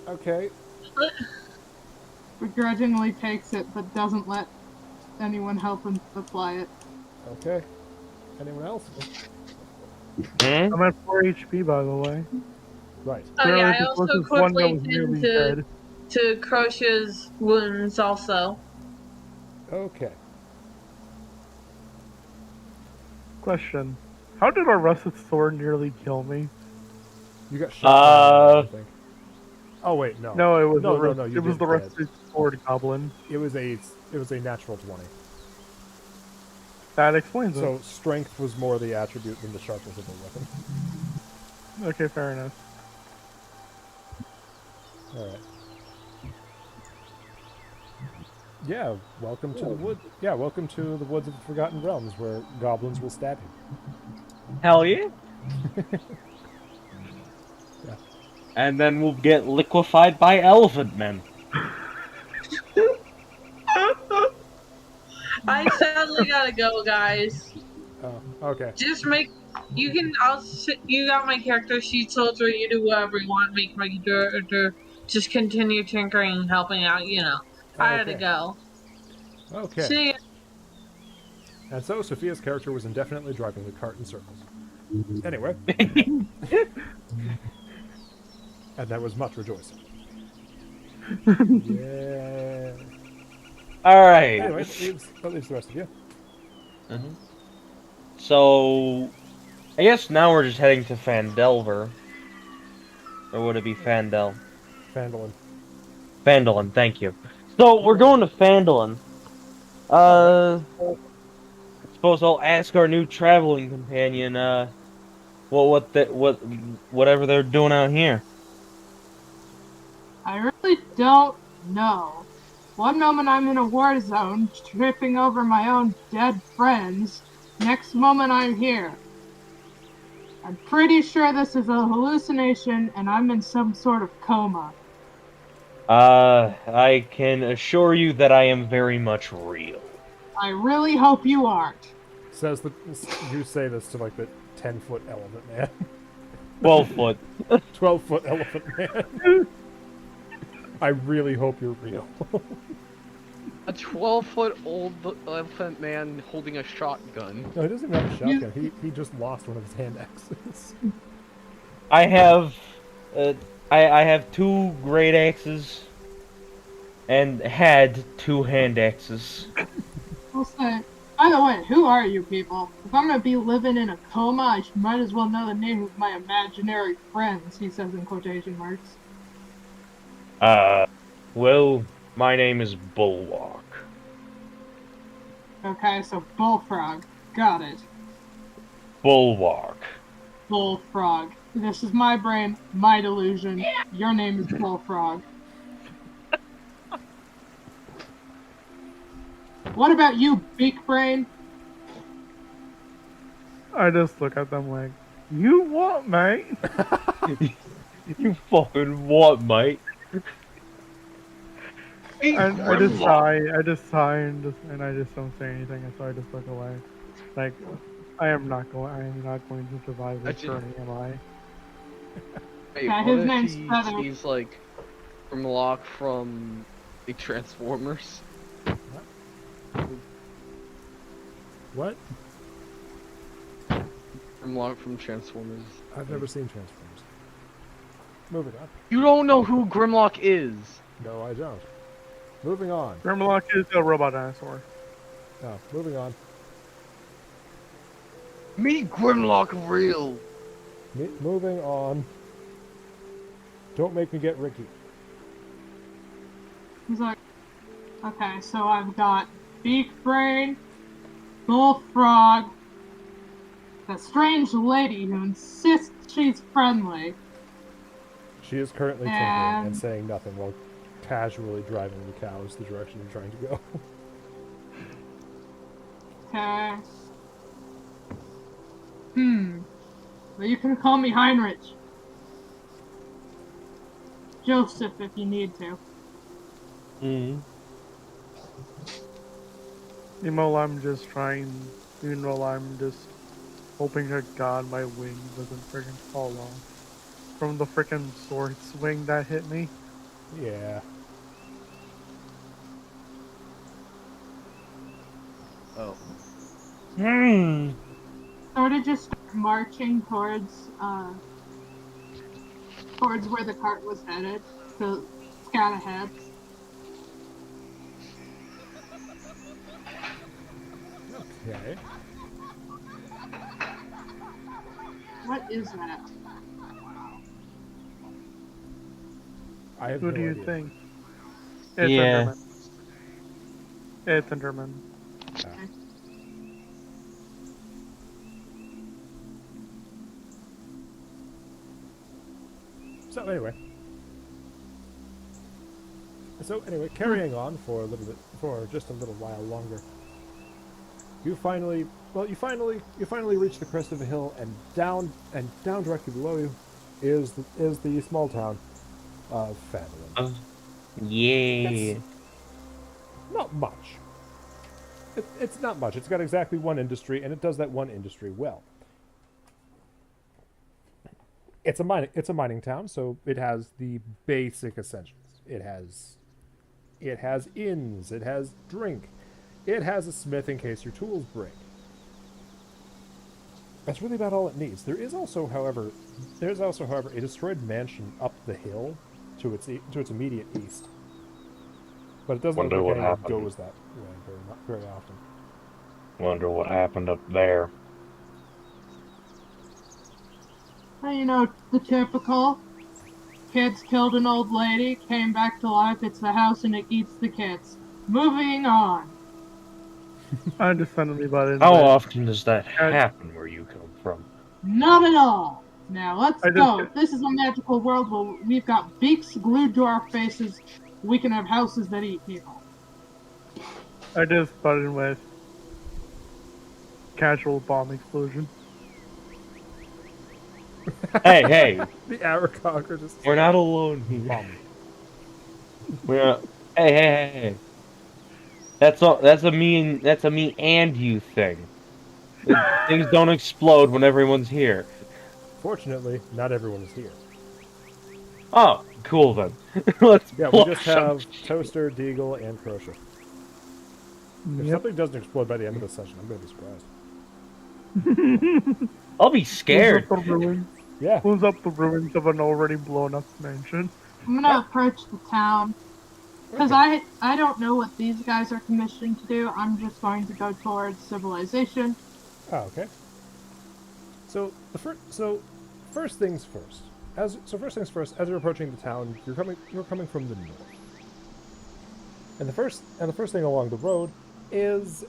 Okay. begrudgingly takes it, but doesn't let anyone help him apply it. Okay. Anyone else? Hmm? I'm at 4 HP, by the way. Right. Oh yeah, I Apparently this also was one that quickly was tend nearly dead. to Crocia's wounds also. Okay. Question. How did our rusted sword nearly kill me? You got shot. I think. Oh wait, no. No, it was No, the, no, no, you it was did the dead. rusted sword goblin. It was a natural 20. That explains So strength was more the attribute than the sharpness of the weapon. it. Okay, fair enough. All right. Yeah, welcome to the wood. Yeah, welcome to the woods of the Forgotten Realms, where goblins will stab you. Hell yeah. Yeah. And then we'll get liquefied by elephant men. I sadly gotta go, guys. Oh, okay. Just make you can. You got my character sheet, so you do whatever you want. Make my character. Just continue tinkering and helping out. You know. I had to Okay. go. Okay. See ya. And so Sophia's character was indefinitely driving the cart in circles. Anyway. And there was much rejoicing. Yeah. Alright. Anyway, that leaves the rest of you. Mhm. So, I guess now we're just heading to Phandelver. Or would it be Phandel? Phandalin. Phandalin, thank you. So, we're going to Phandalin. I suppose I'll ask our new traveling companion, whatever they're doing out here. I really don't know. One moment I'm in a war zone, tripping over my own dead friends. Next moment I'm here. I'm pretty sure this is a hallucination and I'm in some sort of coma. I can assure you that I am very much real. I really hope you aren't. You say this to like the 10-foot elephant man. 12 foot. 12-foot elephant man. I really hope you're real. A 12-foot old elephant man holding a shotgun. No, he doesn't even have a shotgun. He just lost one of his hand axes. I have, I have 2 great axes, and had 2 hand axes. I'll say, by the way, who are you people? If I'm gonna be living in a coma, I might as well know the name of my imaginary friends, he says in quotation marks. Well, my name is Bulwark. Okay, so Bullfrog. Got it. Bulwark. Bullfrog. This is my brain, my delusion. Your name is Bullfrog. What about you, Beak Brain? I just look at them like, you what, mate? You fucking what, mate? And I just sigh and I just don't say anything, and so I just look away. Like, I am not going to survive this journey, am I? Wait, Yeah, what his if name's he Feather. sees like Grimlock from the Transformers? What? Grimlock from Transformers. I've never seen Transformers. Moving on. You don't know who Grimlock is. No, I don't. Moving on. Grimlock is a robot dinosaur. No, moving on. Meet Grimlock real. Moving on. Don't make me get Ricky. He's like, okay, so I've got Beak Brain, Bullfrog, the strange lady who insists she's friendly. She is currently tinkering and saying nothing while casually driving the cows the direction you're trying to go. Okay. Well, you can call me Heinrich. Joseph, if you need to. Meanwhile, I'm just hoping to God my wing doesn't freaking fall off from the freaking sword swing that hit me. Yeah. Oh. Sort of just start marching towards where the cart was headed to scout ahead. Okay. What is that? I have Who no do you idea. think? It's Yeah. Enderman. It's Enderman. So anyway, carrying on for just a little while longer. You finally reach the crest of a hill, and down directly below you is the small town of Phandelver. Yeah. It's not much. It's not much. It's got exactly one industry, and it does that one industry well. It's a mining town, so it has the basic essentials. It has inns, it has drink, it has a smith in case your tools break. That's really about all it needs. There is also, however, a destroyed mansion up the hill to its immediate east. But it doesn't Wonder look what like anyone happened. goes that way very often. Wonder what happened up there. Well, you know, the typical. Kids killed an old lady, came back to life, it's the house and it eats the kids. Moving on. I just suddenly butted. How often does that happen where you come from? Not at all. Now let's I go. just- If this is a magical world where we've got beaks glued to our faces, we can have houses that eat people. I just butted with casual bomb explosion. Hey, The Aracog are just we're not alone here. bomb. We're not, hey. That's a me and you thing. Things don't explode when everyone's here. Fortunately, not everyone is here. Oh, cool then. Let's Yeah, we flush just some- have Toaster, Deagle, and Crochet. If Yep. something doesn't explode by the end of the session, I'm going to be surprised. I'll be scared. Who's up the ruins? Yeah. Who's up the ruins of an already blown up mansion? I'm gonna approach the town. Because I don't know what these guys are commissioned to do. I'm just going to go towards civilization. Oh, okay. So first things first. As you're approaching the town, you're coming from the north. And the first thing along the road is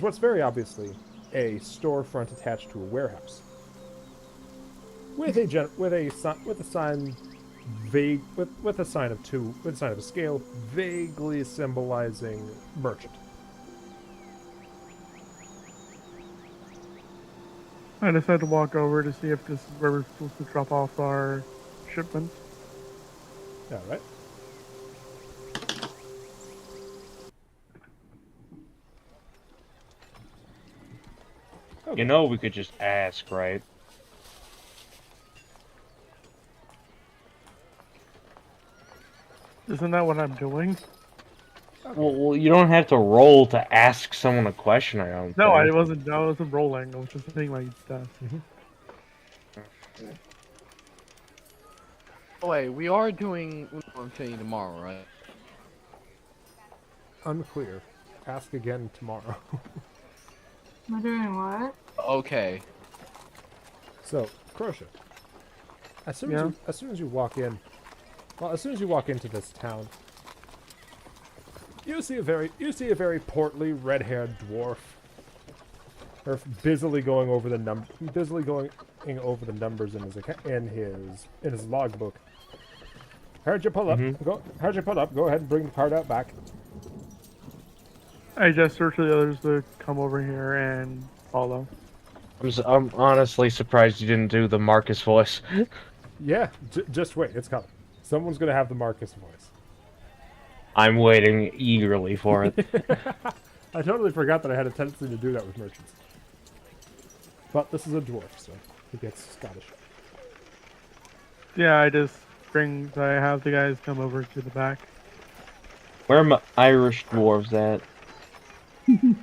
what's very obviously a storefront attached to a warehouse. With a sign of a scale vaguely symbolizing merchant. I decided to walk over to see if this is where we're supposed to drop off our shipment. All right. You know we could just ask, right? Isn't that what I'm doing? Okay. Well, you don't have to roll to ask someone a question, I don't No, I think. wasn't rolling. I was just hitting my desk. Oh, wait, we are doing Uno Infinity tomorrow, right? Unclear. Ask again tomorrow. We're doing what? Okay. So, Crochet. As soon as you walk into this town, you see a very portly, red-haired dwarf. Or busily going over the numbers in his logbook. Heard you pull up. Go ahead and bring the cart out back. I gesture to the others to come over here and follow. I'm honestly surprised you didn't do the Marcus voice. Yeah, just wait, it's coming. Someone's gonna have the Marcus voice. I'm waiting eagerly for it. I totally forgot that I had a tendency to do that with merchants. But this is a dwarf, so he gets Scottish. Yeah, I have the guys come over to the back. Where are my Irish dwarves at?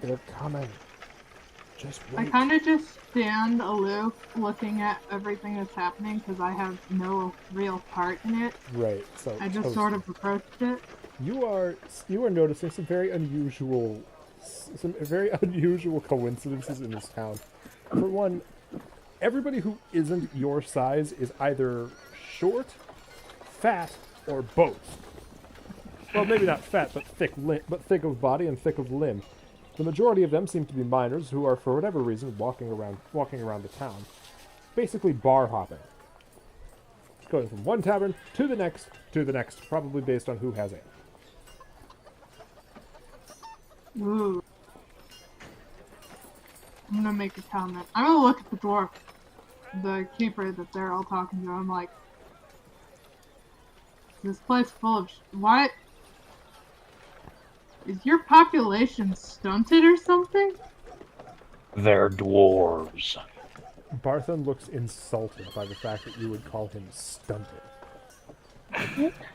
They're coming. Just I wait. kind of just stand aloof looking at everything that's happening because I have no real part in it. Right, so I just sort of approached it. You are noticing some very unusual coincidences in this town. For one, everybody who isn't your size is either short, fat, or both. Well, maybe not fat, but thick of body and thick of limb. The majority of them seem to be miners who are, for whatever reason, walking around the town, basically bar hopping, going from one tavern to the next, probably based on who has it. Ooh. I'm gonna make a comment. I'm gonna look at the dwarf, the keeper that they're all talking to. I'm like, this place full of what? Is your population stunted or something? They're dwarves. Barthen looks insulted by the fact that you would call him stunted.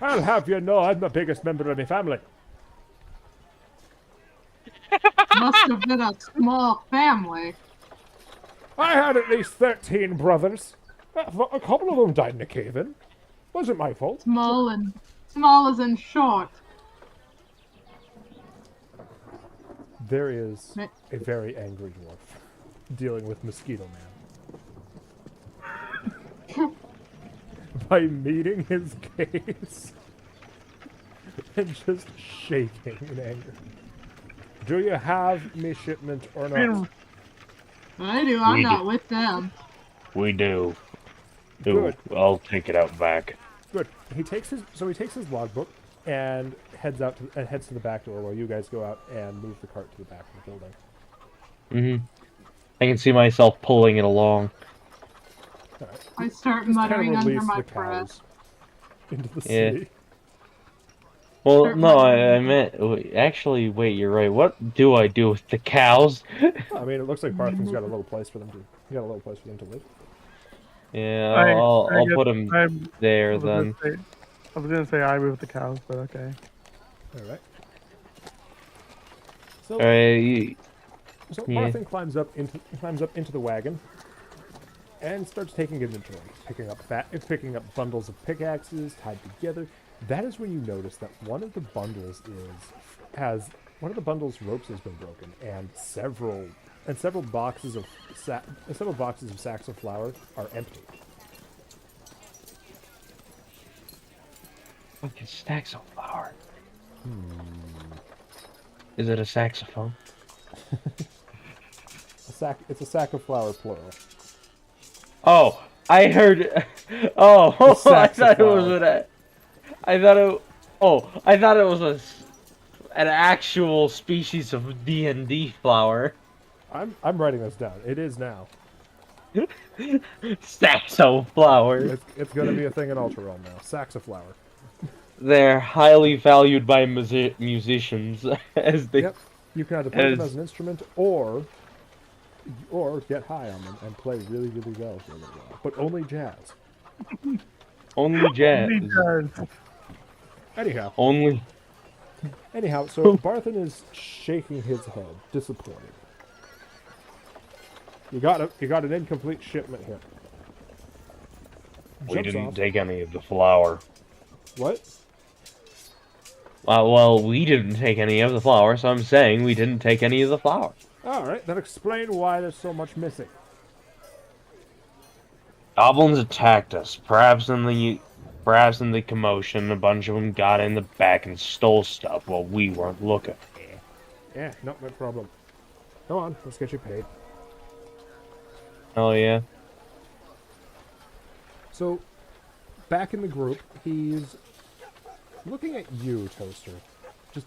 I'll have you know I'm the biggest member of my family. Must have been a small family. I had at least 13 brothers. A couple of them died in a cave-in. Wasn't my fault. Small as in short. There is a very angry dwarf dealing with Mosquito Man. By meeting his gaze and just shaking in anger. Do you have me shipment or not? I do, I'm not with them. We do. Good. I'll take it out back. Good. He takes his logbook and heads to the back door while you guys go out and move the cart to the back of the building. Mm-hmm. I can see myself pulling it along. All right. I start Just muttering kind of under release my the breath. cows into the Yeah. sea. Well, Start no, muttering. I meant... Actually, wait, you're right. What do I do with the cows? I mean, it looks like Barthen's got a little place for them to live. Yeah, I'll put them there then. I was gonna say I move the cows, but okay. All right. So, Alright, so yeah. Barthen climbs up into the wagon and starts taking inventory, picking up bundles of pickaxes tied together. That is when you notice that one of the bundles ropes has been broken, and several boxes of sacks of flour are empty. Fucking stacks of flour. Is it a saxophone? It's a sack of flour, plural. Oh, I heard... Oh, I sacks of thought it was flour. I thought it was an actual species of D&D flower. I'm writing this down. It is now. Saxo flower. It's gonna be a thing in Ultrarealm now. Sacks of flour. They're highly valued by musicians as they... Yep. You can either play them as an instrument or get high on them and play really, really well for a little while. But only jazz. Only jazz. Anyhow, so Barthen is shaking his head, disappointed. You got an incomplete shipment here. We Jumps didn't off. take any of the flour. What? Well, we didn't take any of the flour, so I'm saying we didn't take any of the flour. All right, then explain why there's so much missing. Goblins attacked us. Perhaps in the commotion, a bunch of them got in the back and stole stuff while we weren't looking. Yeah, no problem. Go on, let's get you paid. Oh yeah. So, back in the group, he's looking at you, Toaster. Just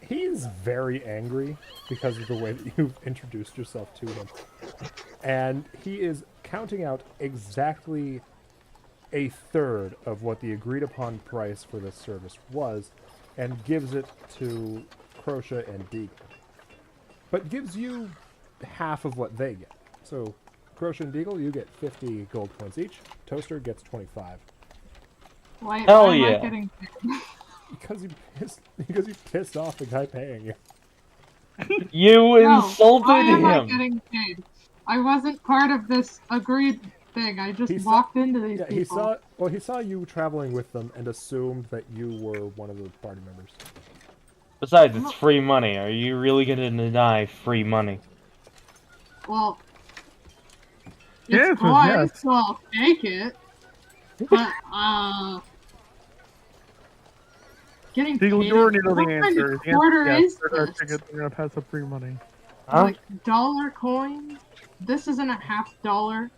He's very angry because of the way that you've introduced yourself to him. And he is counting out exactly a third of what the agreed upon price for this service was and gives it to Crocea and Deagle. But gives you half of what they get. So, Crocea and Deagle, you get 50 gold points each. Toaster gets 25. Why Hell am I yeah. getting paid? Because you pissed off the guy paying you. You No, insulted why am I him. getting paid? I wasn't part of this agreed thing. I just He saw- walked into these Yeah, people. he saw you traveling with them and assumed that you were one of the party members. Besides, it's free money. Are you really gonna deny free money? Well, The it's answer is yes. twice, so I'll take it. But, getting paid. Deagle, you already know What the kind answer. of The quarter answer is is yes. They're this? gonna pass up free money. Huh? Like, dollar coins? This isn't a $50.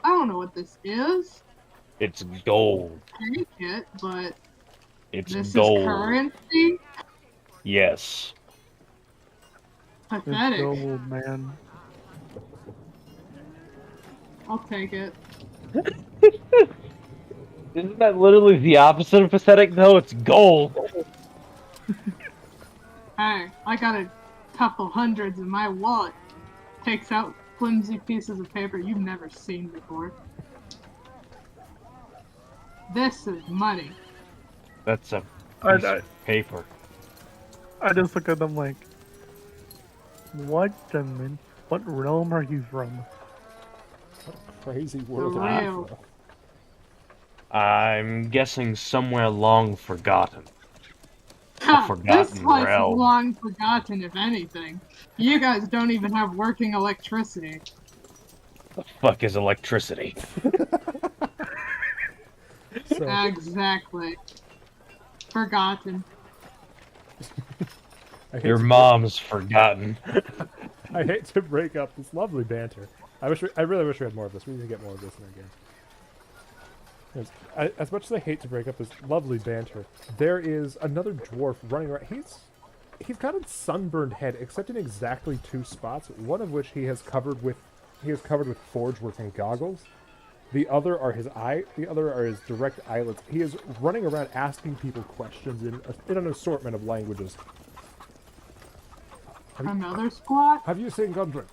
I don't know what this is. It's gold. Take it, but It's this gold. is currency? Yes. It's Pathetic. gold, man. I'll take it. Isn't that literally the opposite of pathetic, though? It's gold. Hey, I got a couple hundreds in my wallet. Takes out flimsy pieces of paper you've never seen before. This is money. That's a I- piece of paper. I just look at them like, what realm are you from? Crazy world For of real. Afro. I'm guessing somewhere long forgotten. Ha, this forgotten place realm. is long forgotten, if anything. You guys don't even have working electricity. The fuck is electricity? So, Exactly. Forgotten. I hate Your to- mom's forgotten. I hate to break up this lovely banter. I really wish we had more of this. We need to get more of this in our game. As much as I hate to break up this lovely banter, there is another dwarf running around. He's got a sunburned head, except in exactly two spots. One of which he has covered with forge working goggles. The other are his direct eyelids. He is running around asking people questions in an assortment of languages. Another squat? Have you seen Gundren?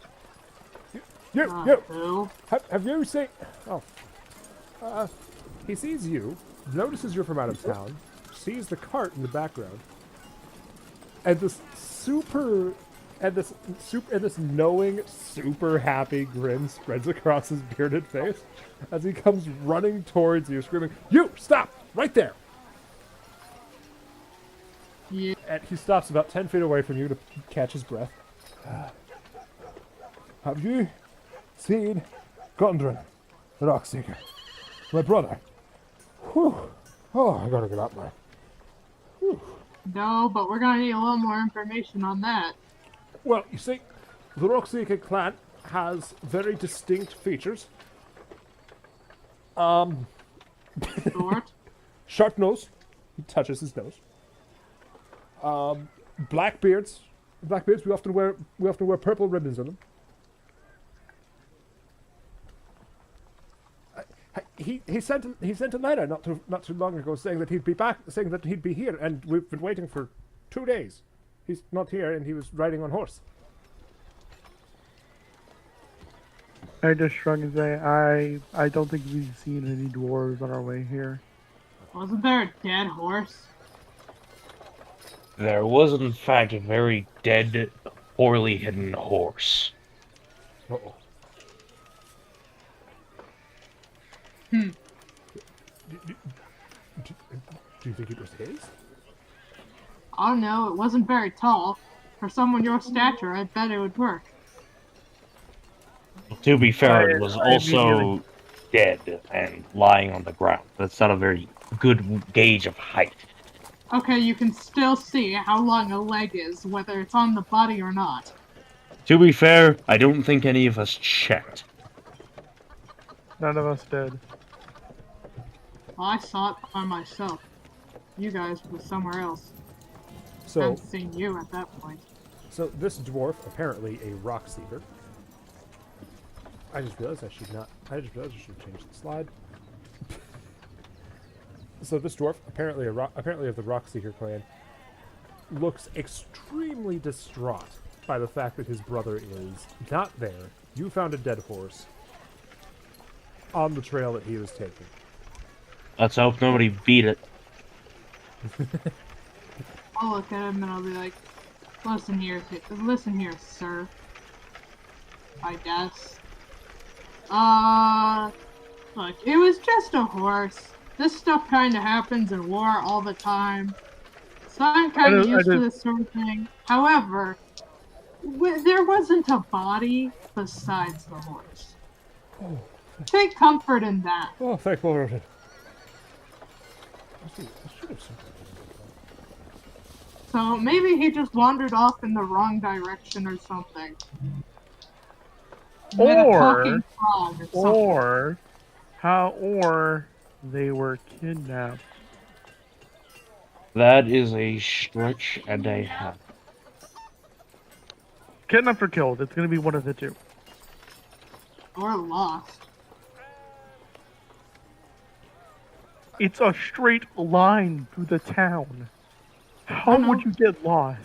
Who? Have you seen? Oh, he sees you, notices you're from out of town, sees the cart in the background, and this knowing, super happy grin spreads across his bearded face as he comes running towards you, screaming, "You stop right there!" Yeah. And he stops about 10 feet away from you to catch his breath. Have you seen Gondren, the Rockseeker? My brother. Whew. Oh, I gotta get up now. Whew. No, but we're gonna need a little more information on that. Well, you see, the Rockseeker clan has very distinct features. Short. Sharp nose. He touches his nose. Black beards. We often wear purple ribbons on them. He sent a letter not too long ago saying that he'd be back, saying that he'd be here, and we've been waiting for 2 days. He's not here, and he was riding on horse. I just shrug and say, I don't think we've seen any dwarves on our way here. Wasn't there a dead horse? There was, in fact, a very dead, poorly hidden horse. Uh-oh. Hmm. Do you think it was his? I don't know, it wasn't very tall. For someone your stature, I bet it would work. To be fair, it I- was I also dead and lying on the ground. That's not a very good gauge of height. Okay, you can still see how long a leg is, whether it's on the body or not. To be fair, I don't think any of us checked. None of us did. Well, I saw it by myself. You guys were somewhere else. So, I've seen you at that point. so this dwarf, apparently a rock seeker. I just realized I should change the slide. So this dwarf, apparently of the rock seeker clan, looks extremely distraught by the fact that his brother is not there. You found a dead horse on the trail that he was taking. Let's hope nobody beat it. I'll look at him and I'll be like, listen here, sir. I guess. Look, it was just a horse. This stuff kind of happens in war all the time. So I'm kind of used to this sort of thing. However, there wasn't a body besides the horse. Oh. Take comfort in that. Oh, thank Lord. I should have something. So maybe he just wandered off in the wrong direction or something. Met a talking frog or something. Or they were kidnapped. That is a stretch and a half. Kidnapped or killed. It's gonna be one of the two. Or lost. It's a straight line through the town. How would you get lost?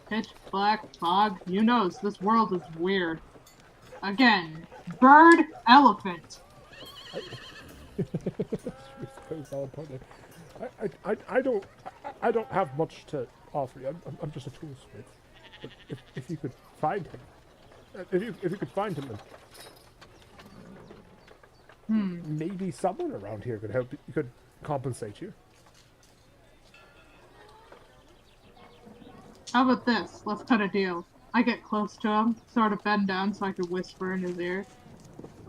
Pitch black fog. You knows this world is weird. Again, bird, elephant. I don't have much to offer you. I'm just a toolsmith. But if you could find him, if you could find him, maybe someone around here could help. Could compensate you. How about this? Let's cut a deal. I get close to him, sort of bend down so I could whisper in his ear.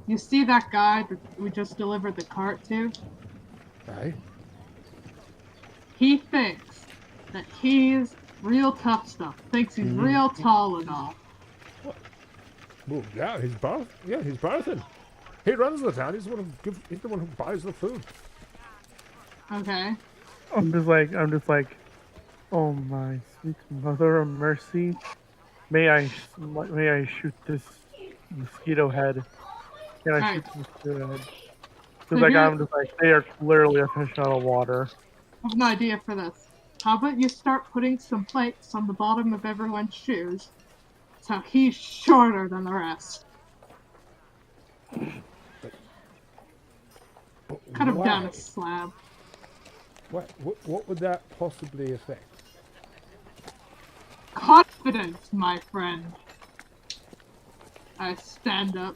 You see that guy that we just delivered the cart to? Right. He thinks that he's real tough stuff. Thinks he's real tall and all. Well, yeah, he's Barthen. He runs the town. He's the one who buys the food. Okay. I'm just like, oh my sweet mother of mercy. May I shoot this mosquito head? Can I shoot this mosquito head? Because I'm just like, they are clearly a fish out of water. I have an idea for this. How about you start putting some plates on the bottom of everyone's shoes, so he's shorter than the rest. Cut him down a slab. What would that possibly affect? Confidence, my friend. I stand up.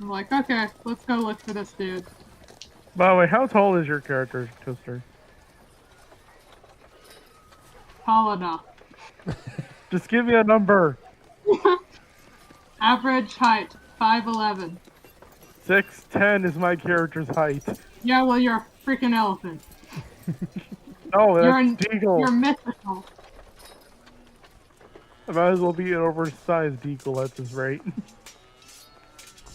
I'm like, okay, let's go look for this dude. By the way, how tall is your character, Toaster? Tall enough. Just give me a number. Average height, 5'11". 6'10" is my character's height. Yeah, well, you're a freaking elephant. No, that's Deagle. You're mythical. I might as well be an oversized Deagle at this rate.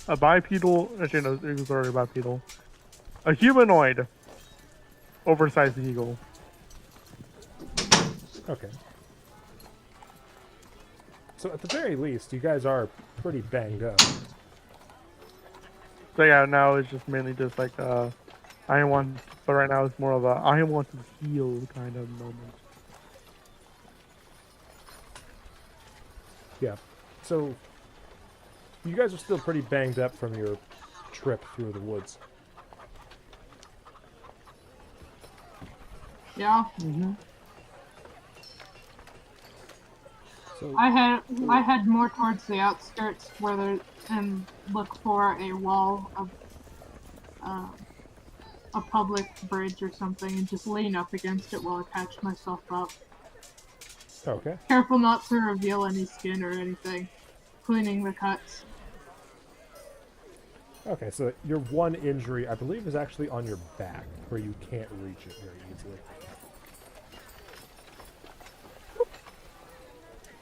A bipedal, actually no, it was already a bipedal. A humanoid oversized eagle. Okay. So at the very least, you guys are pretty banged up. So yeah, now it's just mainly just like but right now it's more of a I want to heal kind of moment. Yeah. So you guys are still pretty banged up from your trip through the woods. Yeah. Mm-hmm. So I head more towards the outskirts and look for a wall of a public bridge or something and just lean up against it while I patch myself up. Okay. Careful not to reveal any skin or anything. Cleaning the cuts. Okay, so your one injury, I believe, is actually on your back, where you can't reach it very easily.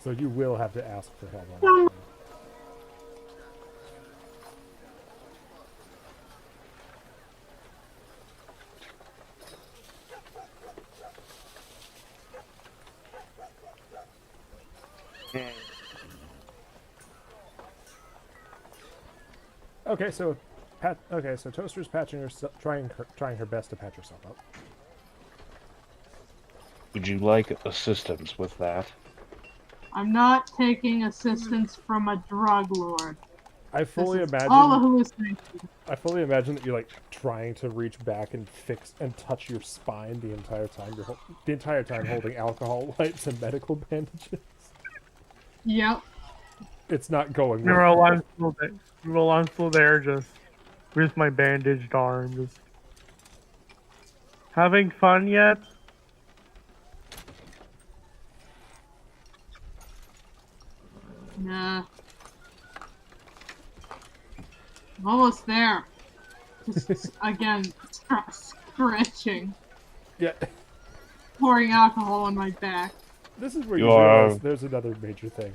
So you will have to ask for help on that. Okay, so so Toaster's patching herself, trying her best to patch herself up. Would you like assistance with that? I'm not taking assistance from a drug lord. I fully This is imagine. all a hallucination. I fully imagine that you're like trying to reach back and fix and touch your spine the entire time. The entire time holding alcohol wipes and medical bandages. Yep. It's not going well. Meanwhile, I'm still there, just with my bandaged arm, just having fun yet? Nah. I'm almost there. Just, again, scratching. Yeah. Pouring alcohol on my back. This is where you realize there's another major thing.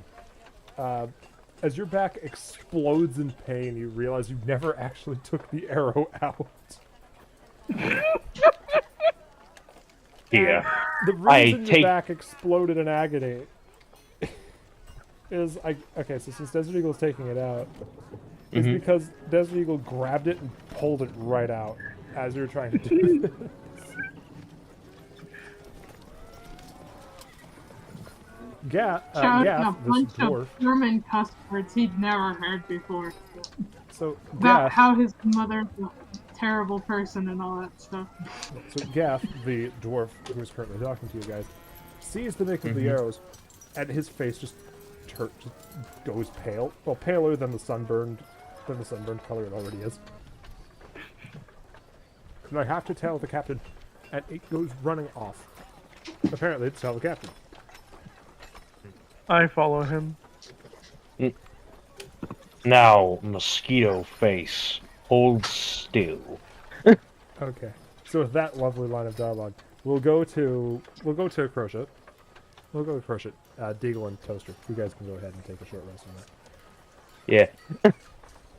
As your back explodes in pain, you realize you never actually took the arrow out. Yeah. The reason your back exploded in agony is okay. So since Desert Eagle's taking it out, is because Desert Eagle grabbed it and pulled it right out as you were trying to do this. Gaff, a this bunch dwarf. of German cuss words he'd never heard before. So About Gaff, how his mother's a terrible person and all that stuff. So Gaff, the dwarf who is currently talking to you guys, sees the nick of the arrows, and his face just goes pale. Well, paler than the sunburned color it already is. And I have to tell the captain, and it goes running off. Apparently, to tell the captain. I follow him. Now, mosquito face, hold still. Okay. So with that lovely line of dialogue, we'll go to Crochet. We'll go to Crochet, Deagle, and Toaster. You guys can go ahead and take a short rest on that. Yeah.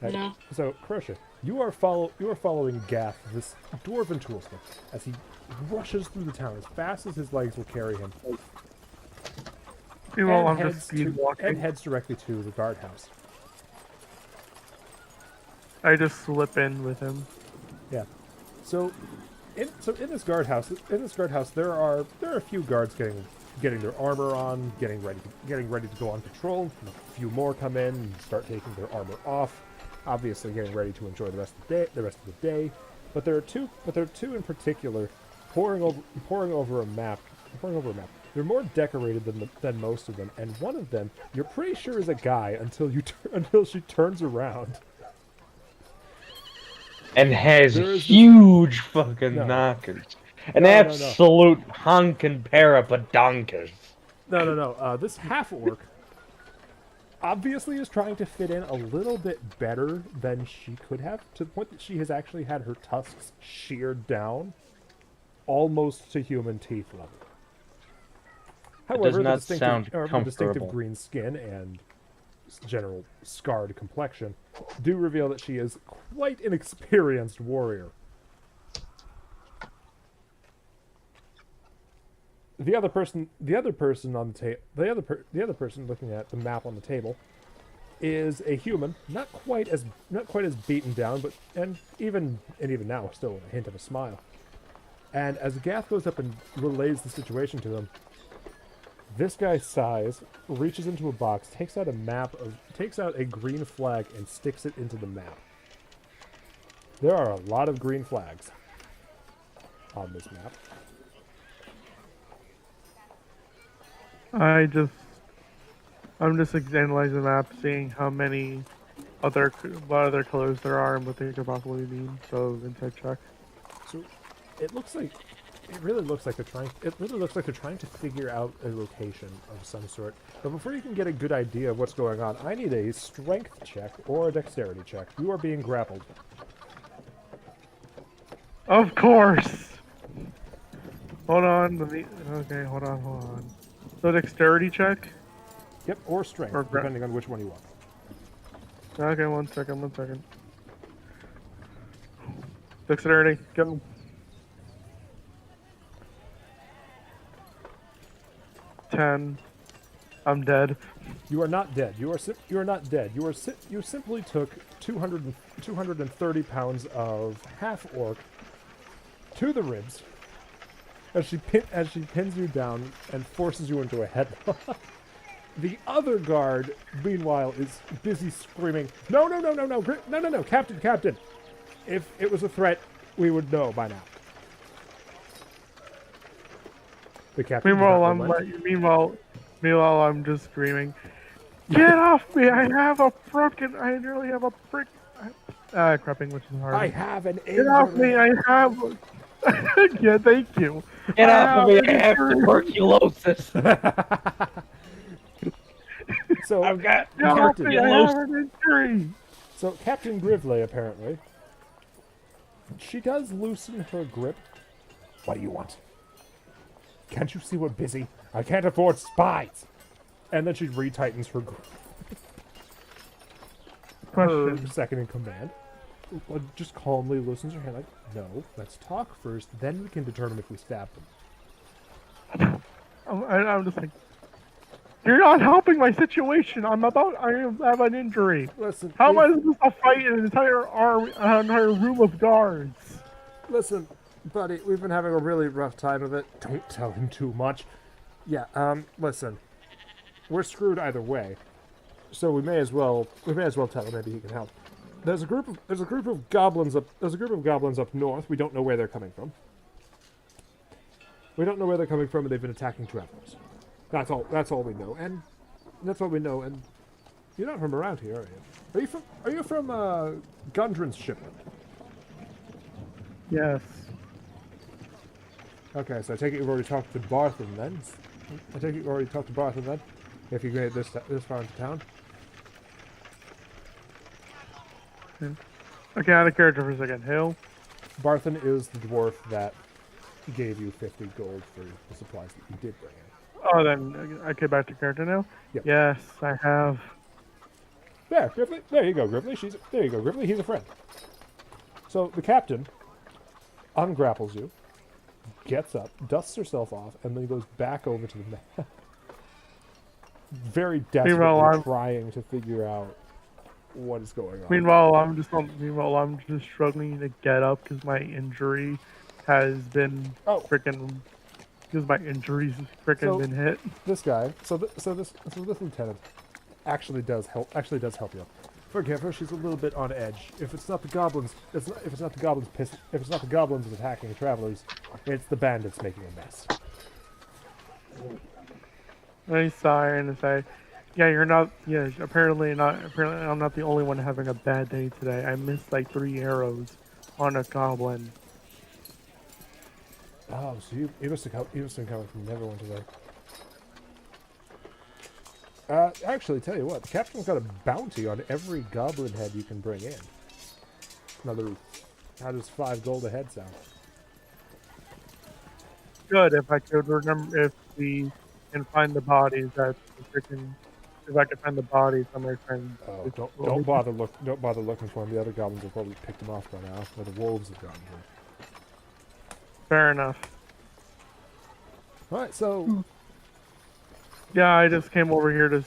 Right. Yeah. So Crochet, you are following Gaff, this dwarven toolsmith, as he rushes through the town as fast as his legs will carry him. Meanwhile, I'm just speed walking. And heads directly to the guardhouse. I just slip in with him. Yeah. So in this guardhouse, there are a few guards getting their armor on, getting ready to go on patrol. A few more come in and start taking their armor off, obviously getting ready to enjoy the rest of the day. But there are two in particular poring over a map. They're more decorated than most of them, and one of them you're pretty sure is a guy until she turns around. And has huge fucking knockers. An absolute honkin' pair of badonkas. No. This half-orc obviously is trying to fit in a little bit better than she could have, to the point that she has actually had her tusks sheared down almost to human teeth level. However, the distinctive green skin and general scarred complexion do reveal that she is quite an experienced warrior. The other person looking at the map on the table is a human, not quite as beaten down, but even now still a hint of a smile. And as Gaff goes up and relays the situation to him, this guy sighs, reaches into a box, takes out a green flag and sticks it into the map. There are a lot of green flags on this map. I'm just analyzing the map, seeing how many what other colors there are and what they could possibly mean. So insight check. So it really looks like they're trying to figure out a location of some sort. But before you can get a good idea of what's going on, I need a strength check or a dexterity check. You are being grappled. Of course. Hold on. Okay, hold on. So dexterity check? Yep, or strength, depending on which one you want. Okay, one second. Dexterity, go. I'm dead. You are not dead. You are not dead. You simply took 230 pounds of half orc to the ribs as she pins you down and forces you into a headlock. The other guard, meanwhile, is busy screaming, "No, no, no, no, no, no, no, no, Captain, Captain! If it was a threat, we would know by now." The captain. Meanwhile, I'm just screaming, "Get off me! I nearly have a brick." Crap, English is hard. I have an injury. Get off me! I have. Yeah, thank you. Get off of me! I have tuberculosis. So I've got an injury. So Captain Grivley, apparently, she does loosen her grip. What do you want? Can't you see we're busy? I can't afford spies. And then she retightens her grip. Her second in command just calmly loosens her hand like, "No, let's talk first, then we can determine if we stab them." I'm just like, you're not helping my situation. I have an injury. Listen, how am I supposed to fight an entire room of guards? Listen, buddy, we've been having a really rough time of it. Don't tell him too much. Yeah, listen, we're screwed either way, so we may as well tell him. Maybe he can help. There's a group of goblins up north. We don't know where they're coming from. We don't know where they're coming from, and they've been attacking travelers. That's all we know, and that's all we know. And you're not from around here, are you? Are you from Gundren's shipment? Yes. Okay, so I take it you've already talked to Barthen then. If you made it this far into town. Okay, out of character for a second. Who? Barthen is the dwarf that gave you 50 gold for the supplies that you did bring in. Oh, then okay, back to character now. Yep. Yes, I have. There, Grivley. There you go, Grivley. There you go, Grivley. He's a friend. So the captain ungrapples you, gets up, dusts herself off, and then goes back over to the map. Very desperately trying to figure out what is going on. Meanwhile, I'm just struggling to get up because my injury has been because my injuries been hit. This guy, this lieutenant, actually does help you up. Forgive her; she's a little bit on edge. If it's not the goblins, if it's not the goblins attacking travelers, it's the bandits making a mess. I sigh and say, "Yeah, you're not. Yeah, apparently I'm not the only one having a bad day today. I missed like 3 arrows on a goblin." Oh, so you must have been coming from everyone today. Actually, tell you what, the captain's got a bounty on every goblin head you can bring in. How does 5 gold a head sound? Good, if I could remember, if we can find the bodies, if I could find the bodies on my friends. Oh, don't bother looking for them. The other goblins have probably picked them off by now, or the wolves have gotten them. Fair enough. Alright, so... Yeah, I just came over here to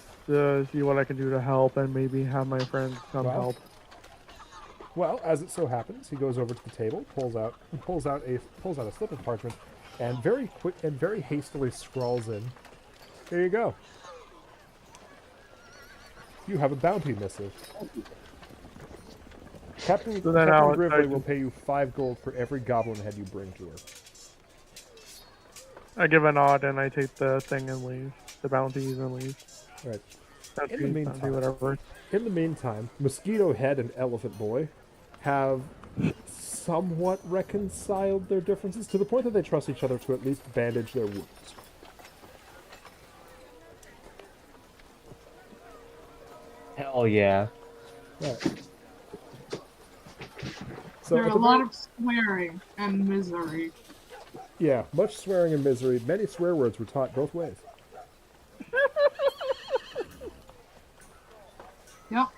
see what I can do to help and maybe have my friends come help. Well, as it so happens, he goes over to the table, pulls out a slip of parchment, and very hastily scrawls in, "Here you go. You have a bounty missive. Captain Grivley will pay you 5 gold for every goblin head you bring to her." I give a nod and I take the thing and leave. The bounties and leave. Right. In the meantime, Mosquito Head and Elephant Boy have somewhat reconciled their differences to the point that they trust each other to at least bandage their wounds. Hell yeah. Right. So there are a lot of swearing and misery. Yeah, much swearing and misery. Many swear words were taught both ways. Yep.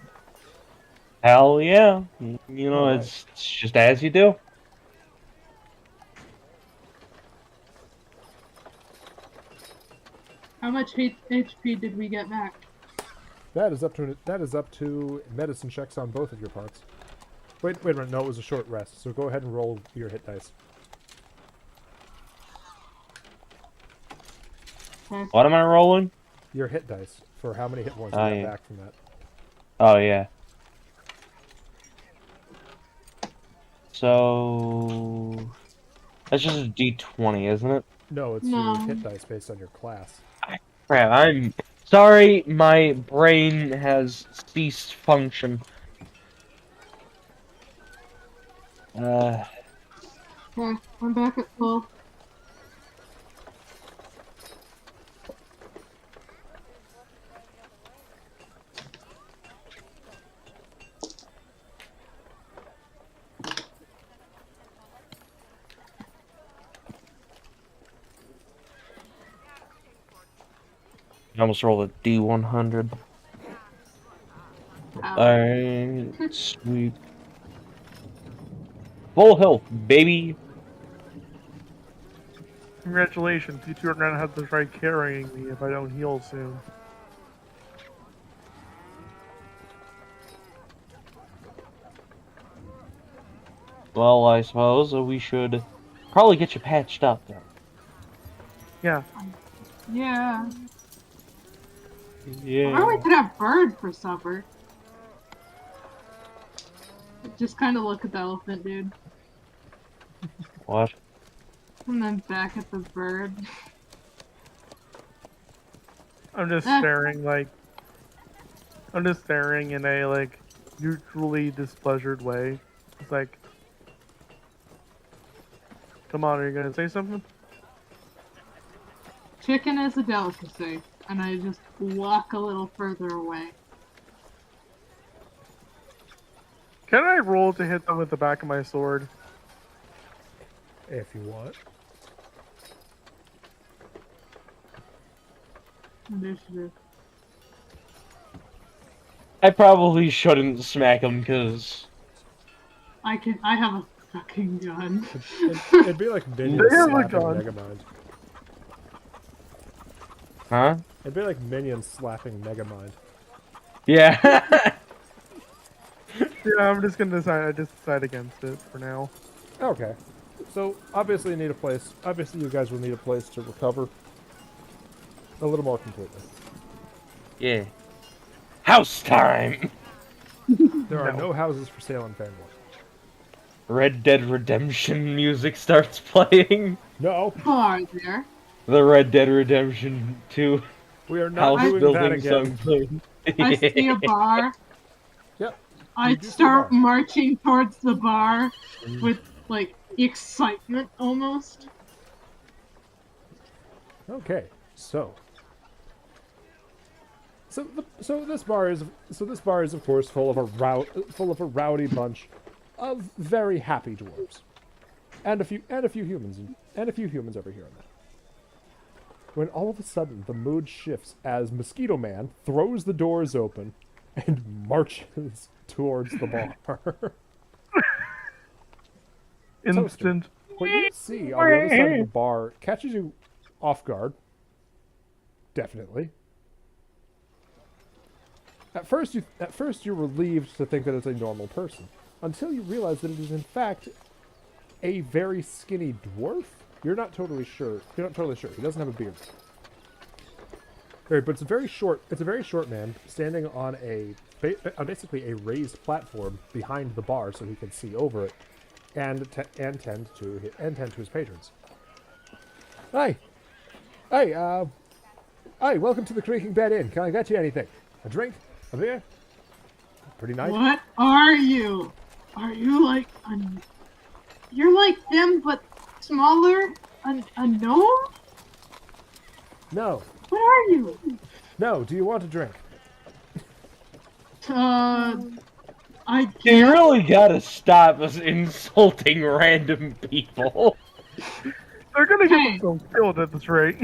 Hell yeah. You know, it's just as you do. How much HP did we get back? That is up to medicine checks on both of your parts. Wait a minute. No, it was a short rest. So go ahead and roll your hit dice. Okay. What am I rolling? Your hit dice for how many hit points you Oh, got yeah. back from that. Oh, yeah. So... That's just a d20, isn't it? No, it's No. your hit dice based on your class. Crap, I'm... Sorry, my brain has ceased function. Okay, I'm back at full. I almost rolled a d100. Ow. Alright, sweet. Full health, baby! Congratulations, you two are gonna have to try carrying me if I don't heal soon. Well, I suppose we should probably get you patched up then. Yeah. Yeah. Yeah. Or we could have bird for supper. Just kind of look at the elephant, dude. What? And then back at the bird. I'm just staring in a like neutrally displeasured way. It's like, come on, are you gonna say something? Chicken is a delicacy, and I just walk a little further away. Can I roll to hit them with the back of my sword? If you want. Initiative. I probably shouldn't smack him because I have a fucking gun. It'd be like minions They have a slapping gun. Megamind. Huh? It'd be like minions slapping Megamind. Yeah. Yeah, I'm just gonna decide. I just decide against it for now. Okay. So obviously you need a place. Obviously you guys will need a place to recover a little more completely. Yeah. House time! There are no houses for sale in Phandelver. Red Dead Redemption music starts playing. No, Bar there. The Red Dead Redemption 2 we are not house doing that building again. song playing. I see a bar. Yep. I'd do see a start bar. marching towards the bar with, like, excitement almost. Okay. So this bar is of course full of a rowdy bunch of very happy dwarves, and a few humans every here and there. When all of a sudden the mood shifts as Mosquito Man throws the doors open and marches towards the bar. Instant. What you see on the other side of the bar catches you off guard. Definitely. At first you're relieved to think that it's a normal person, until you realize that it is in fact a very skinny dwarf. You're not totally sure. He doesn't have a beard. Right, but it's a very short man standing on basically a raised platform behind the bar, so he can see over it, and tend to his patrons. Hi, welcome to the Creaking Bed Inn. Can I get you anything? A drink? A beer? Pretty nice. What are you? Are you like you're like them but smaller? A gnome? No. What are you? No. Do you want a drink? I You guess. really gotta stop us insulting random people. They're gonna get Hey. themselves killed at this rate.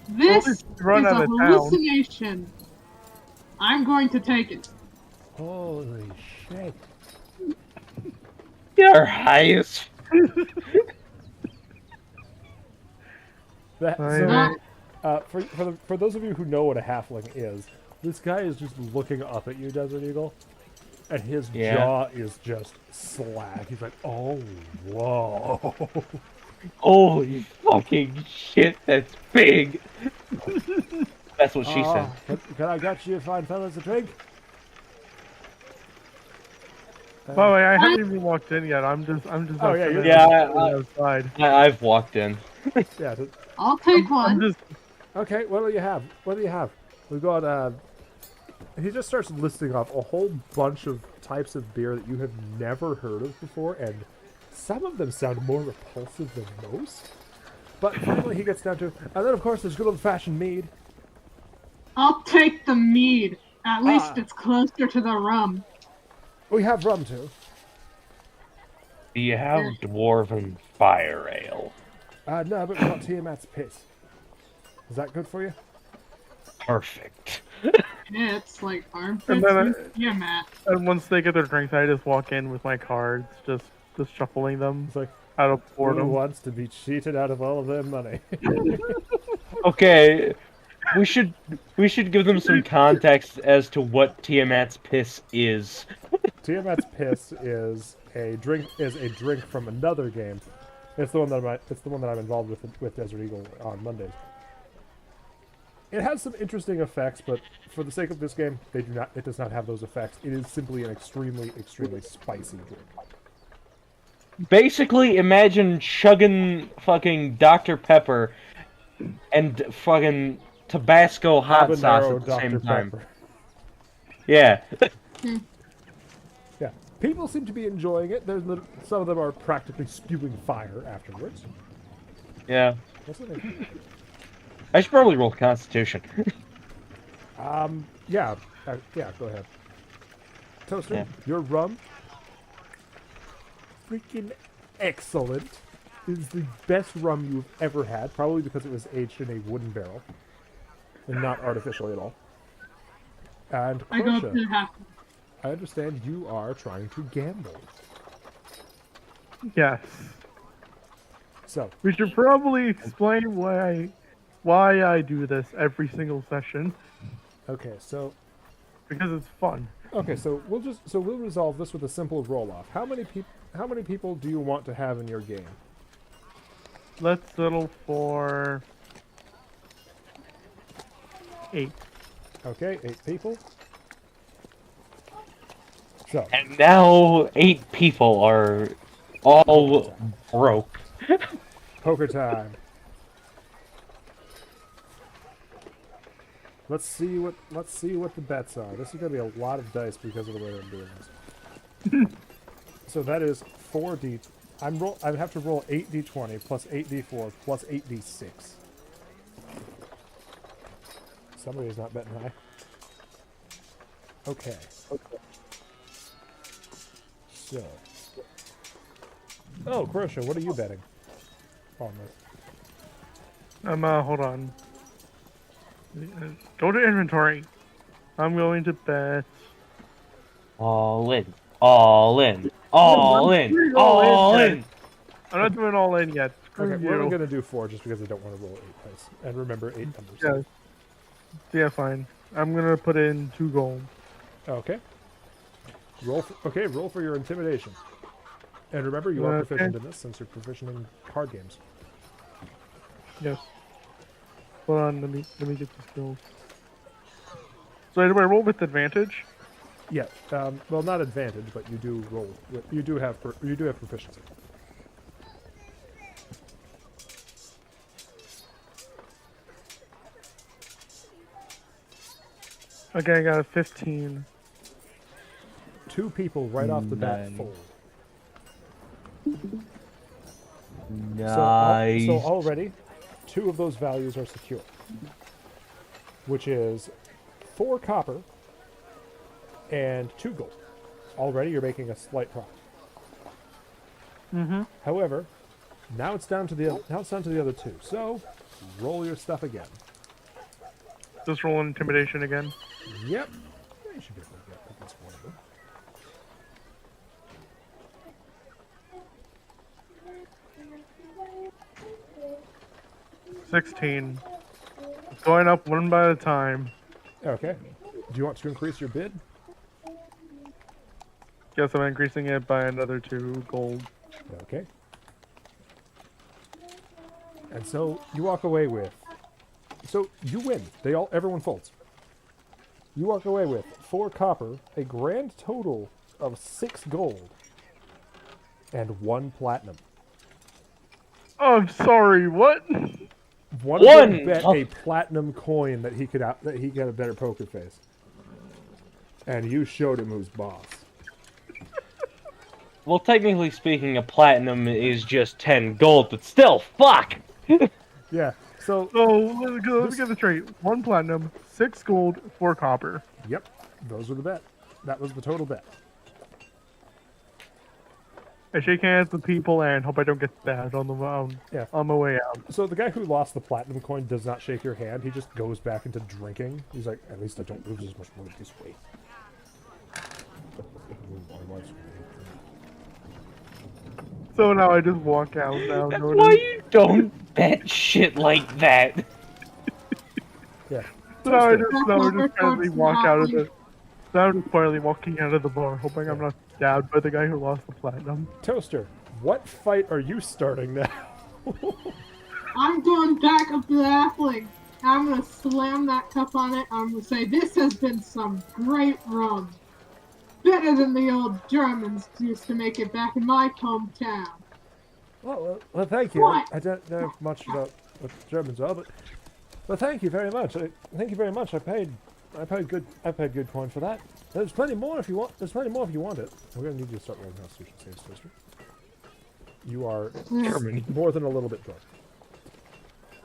This Let's is run a out of town. hallucination. I'm going to take it. Holy shit. You're high as... That, I so, Not For those of you who know what a halfling is, this guy is just looking up at you, Desert Eagle, and his jaw is just slack. He's like, "Oh, whoa." Holy fucking shit, that's big! That's what she said. Can I get you fine fellas a drink? By the way, I haven't even walked in yet. I'm just Oh, yeah, you're- outside. I've walked in. Yeah. I'll take I'm one. just Okay, what do you have? What do you have? We've got, he just starts listing off a whole bunch of types of beer that you have never heard of before, and some of them sound more repulsive than most. But finally he gets down to, and then of course there's good old-fashioned mead. I'll take the mead. At least it's closer to the rum. We have rum too. Do you have Dwarven Fire Ale? No, but we got Tiamat's Piss. Is that good for you? Perfect. Yeah, it's like armpits And then and Tiamat. and once they get their drinks, I just walk in with my cards, just shuffling them It's like, out of who boredom. wants to be cheated out of all of their money? Okay, we should give them some context as to what Tiamat's Piss is. Tiamat's Piss is a drink from another game. It's the one that I'm involved with Desert Eagle on Mondays. It has some interesting effects, but for the sake of this game, it does not have those effects. It is simply an extremely, extremely spicy drink. Basically, imagine chugging fucking Dr. Pepper and fucking Tabasco hot sauce Habanero at the same Dr. time. Pepper. Yeah. Yeah. People seem to be enjoying it. Some of them are practically spewing fire afterwards. Yeah. What's the name? I should probably roll Constitution. Yeah. Yeah, go ahead. Toaster, Yeah. your rum, freaking excellent. It is the best rum you've ever had, probably because it was aged in a wooden barrel and not artificially at all. And I go Crosha, to half. I understand you are trying to gamble. Yes. So, We should probably explain why I do this every single session, okay, so because it's fun. we'll resolve this with a simple roll off. How many people do you want to have in your game? Let's settle for 8. Okay, 8 people. So, And now 8 people are all broke. poker time. Let's see what the bets are. This is gonna be a lot of dice because of the way I'm doing this. So that is 4d. I have to roll 8d20 plus 8d4 plus 8d6. Somebody's not betting high. Okay. So. Oh, Crosha, what are you betting on this? Hold on. Go to inventory. I'm going to bet. All in. All in. All in. All in. I'm not doing all in yet. Screw Okay, you. we're only gonna do 4 just because I don't want to roll 8 dice. And remember, 8 numbers. Yeah, fine. I'm gonna put in 2 gold. Okay. Roll for your intimidation. And remember, you are proficient in this since you're proficient in card games. Yes. Hold on, let me get the skills. So do I roll with advantage? Yeah. Well, not advantage, but you do roll. You do have proficiency. Okay, I got a 15. 2 people right off the bat fold. Nice. So already, 2 of those values are secure, which is 4 copper and 2 gold. Already, you're making a slight profit. Mm-hmm. However, now it's down to the other 2. So, roll your stuff again. Just roll intimidation again. Yep. You should be able to get at least one of them. 16. Going up one by a time. Okay. Do you want to increase your bid? Guess I'm increasing it by another 2 gold. Okay. And so you walk away with. So you win. Everyone folds. You walk away with 4 copper, a grand total of 6 gold, and 1 platinum. Oh, I'm sorry. What? One of them bet a platinum coin that he could have a better poker face, and you showed him who's boss. Well, technically speaking, a platinum is just 10 gold, but still, fuck! Yeah. So. Let's get this straight. 1 platinum, 6 gold, 4 copper. Yep. Those were the bet. That was the total bet. I shake hands with people and hope I don't get stabbed on the on my way out. So the guy who lost the platinum coin does not shake your hand. He just goes back into drinking. He's like, at least I don't lose as much money this way. So now I just walk out now. That's why you don't bet shit like that. Yeah. So now I just quietly walk out of the. So I'm just quietly walking out of the bar, hoping I'm not stabbed by the guy who lost the platinum. Toaster, what fight are you starting now? I'm going back up to the halfling. I'm gonna slam that cup on it. I'm gonna say, this has been some great rum. Better than the old Germans used to make it back in my hometown. Well, thank you. What? I don't know much about what the Germans are, but thank you very much. Thank you very much. I paid good coin for that. There's plenty more if you want. There's plenty more if you want it. We're gonna need you to start rolling Constitution saves, Toaster. You are more than a little bit drunk.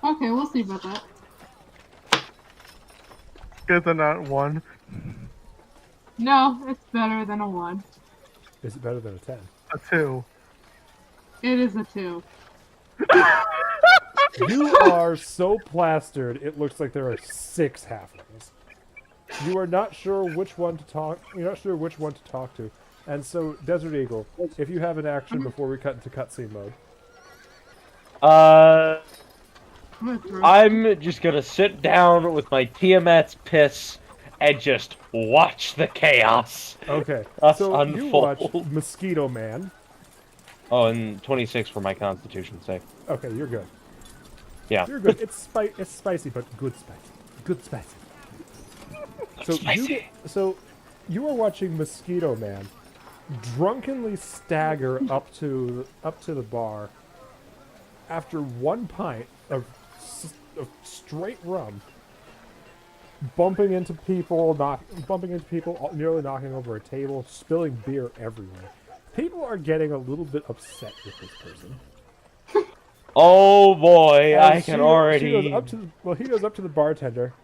Okay, we'll see about that. Guess I'm not 1. No, it's better than a 1. Is it better than a 10? A 2. It is a 2. You are so plastered, it looks like there are 6 halflings. You are not sure which one to talk. You're not sure which one to talk to, and so Desert Eagle, if you have an action before we cut into cutscene mode. I'm just gonna sit down with my Tiamat's piss and just watch the chaos. Okay, so unfold. you watch Mosquito Man. Oh, and 26 for my Constitution save. Okay, you're good. Yeah. You're good. It's spicy, but good spicy. Good spicy. So you are watching Mosquito Man drunkenly stagger up to the bar after 1 pint of straight rum, bumping into people, nearly knocking over a table, spilling beer everywhere. People are getting a little bit upset with this person. Oh boy, And I can already. He goes up to the bartender,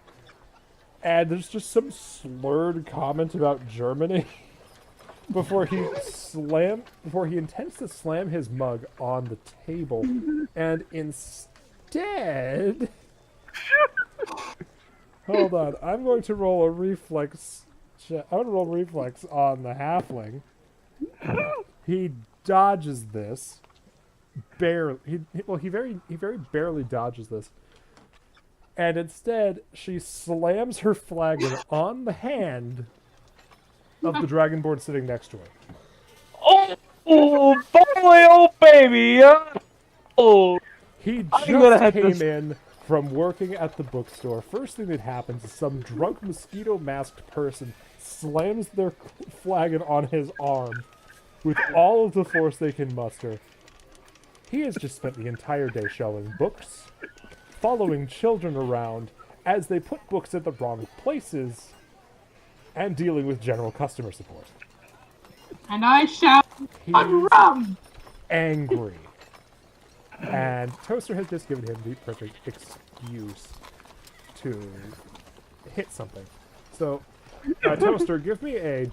and there's just some slurred comment about Germany before he intends to slam his mug on the table, and instead, hold on, I'm going to roll a reflex. I'm going to roll reflex on the halfling. He dodges this. Barely. He very barely dodges this. And instead, she slams her flagon on the hand of the dragonborn sitting next to her. Oh boy, oh baby! Oh, he just came in from working at the bookstore. First thing that happens is some drunk mosquito-masked person slams their flagon on his arm with all of the force they can muster. He has just spent the entire day shelving books, following children around as they put books in the wrong places, and dealing with general customer support. And I shout, rum! Angry. And Toaster has just given him the perfect excuse to hit something. So, Toaster, give me a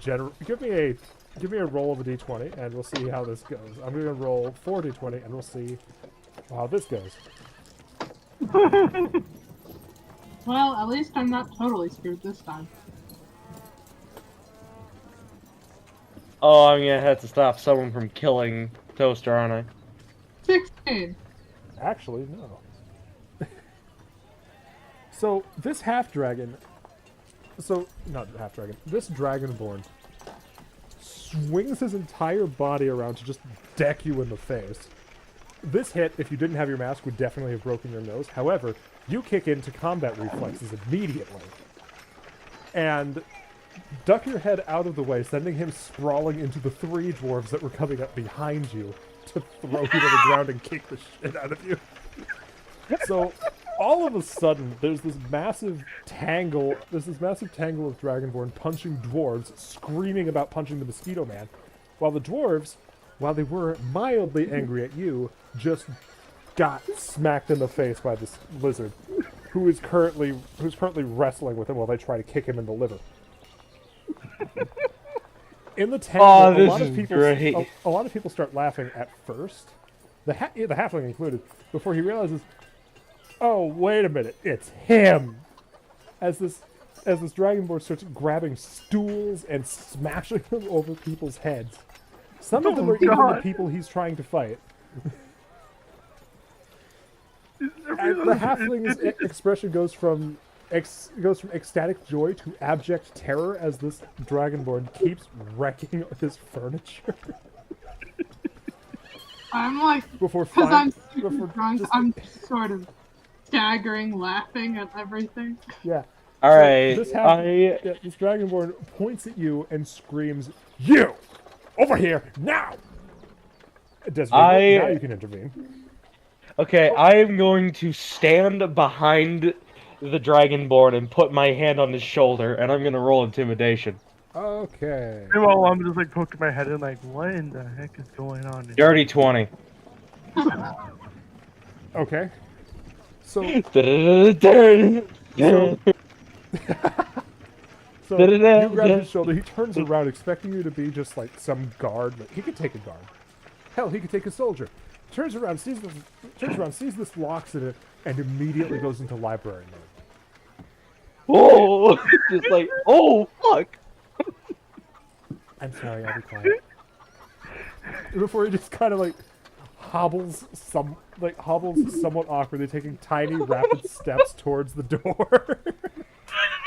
roll of a d20, and we'll see how this goes. I'm going to roll 4 d20, and we'll see how this goes. Well, at least I'm not totally screwed this time. Oh, I'm gonna have to stop someone from killing Toaster, aren't I? 16. Actually, no. So this half dragon, not half dragon, this dragonborn swings his entire body around to just deck you in the face. This hit, if you didn't have your mask, would definitely have broken your nose. However, you kick into combat reflexes immediately. And duck your head out of the way, sending him sprawling into the 3 dwarves that were coming up behind you to throw you to the ground and kick the shit out of you. So, all of a sudden, there's this massive tangle of Dragonborn punching dwarves, screaming about punching the Mosquito Man, while the dwarves, while they were mildly angry at you, just got smacked in the face by this lizard, who's currently wrestling with him while they try to kick him in the liver. In the tangle, a lot of people start laughing at first, the halfling included, before he realizes, oh, wait a minute, it's him! As this dragonborn starts grabbing stools and smashing them over people's heads. Some of them are even the people he's trying to fight. And the halfling's expression goes from ecstatic joy to abject terror as this dragonborn keeps wrecking his furniture. I'm like, because I'm super drunk, I'm sort of staggering, laughing at everything. Yeah. Alright, this dragonborn points at you and screams, "You! Over here, now!" Now you can intervene. Okay, I am going to stand behind the Dragonborn and put my hand on his shoulder, and I'm gonna roll intimidation. Okay. Meanwhile, I'm just like poking my head in, like, what in the heck is going on? Dirty 20. Okay. So you grab his shoulder, he turns around expecting you to be just like some guard. But he could take a guard. Hell, he could take a soldier. Turns around, sees this, locks in it, and immediately goes into library mode. Oh! Just like, oh, fuck! I'm sorry, I'll be quiet. Before he just kind of like hobbles somewhat awkwardly, taking tiny, rapid steps towards the door.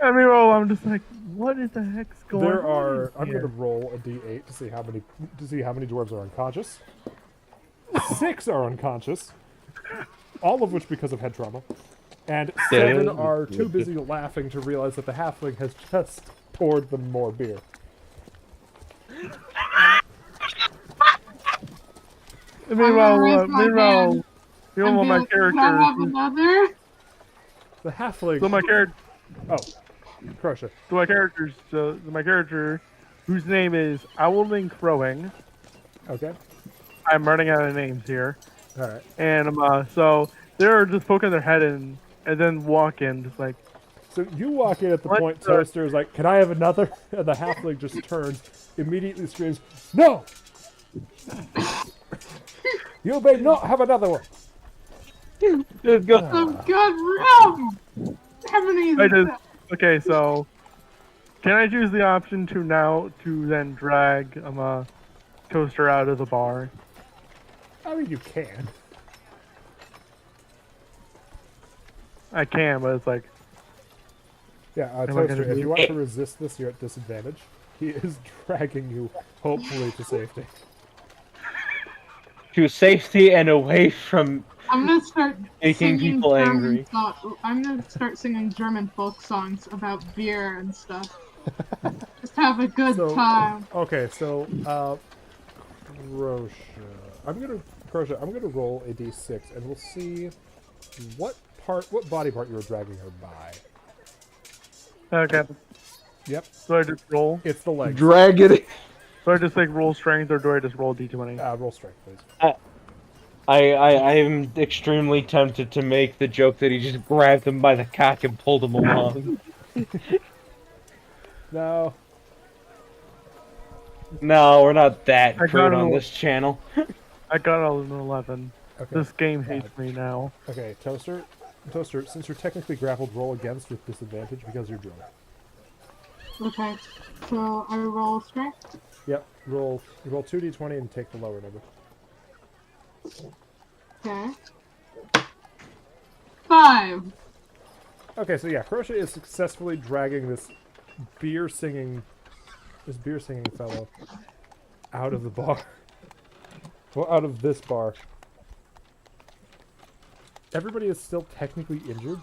I mean, well, I'm just like, what is the heck's going on? I'm going to roll a d8 to see how many dwarves are unconscious. 6 are unconscious, all of which because of head trauma, and 7 are too busy laughing to realize that the halfling has just poured them more beer. Meanwhile, my character. Can I have another? The halfling. So my character. Oh, Crusher. So my character, whose name is Owling Crowing. Okay. I'm running out of names here. All right. And so they're just poking their head in, and then walk in, just like. So you walk in at the point Toaster is like, "Can I have another?" And the halfling just turns, immediately screams, "No! You may not have another one." Just go. Some good rum! How many is that? Okay, so can I choose the option to then drag Toaster out of the bar? I mean, you can. I can, but it's like. Yeah, Toaster, if you want to resist this, you're at disadvantage. He is dragging you, hopefully, to safety. To safety and away from I'm gonna start making singing people German angry. I'm gonna start singing German folk songs about beer and stuff. Just have a good time. Okay, so Crochet, I'm gonna roll a d6, and we'll see what body part you were dragging her by. Okay. Yep. Do I just roll? It's the legs. Drag it. Do I just like roll strength, or do I just roll d20? Roll strength, please. I am extremely tempted to make the joke that he just grabbed him by the cock and pulled him along. No. No, we're not that crude on this channel. I got an 11. Okay. This game hates me now. Okay, Toaster, since you're technically grappled, roll against with disadvantage because you're drunk. Okay, so I roll strength. Yep, roll 2d20 and take the lower number. Okay. 5. Okay, so yeah, Crochet is successfully dragging this beer-singing fellow out of the bar. Well, out of this bar. Everybody is still technically injured,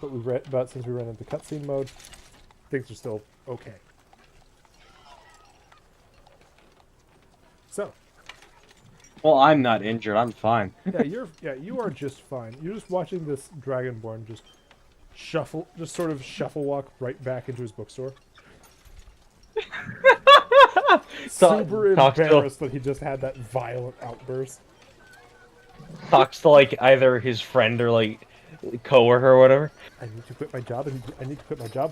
but since we ran into cutscene mode, things are still okay. So. Well, I'm not injured. I'm fine. You are just fine. You're just watching this Dragonborn just sort of shuffle walk right back into his bookstore. Super embarrassed that he just had that violent outburst. Talks to like either his friend or like coworker or whatever. I need to quit my job to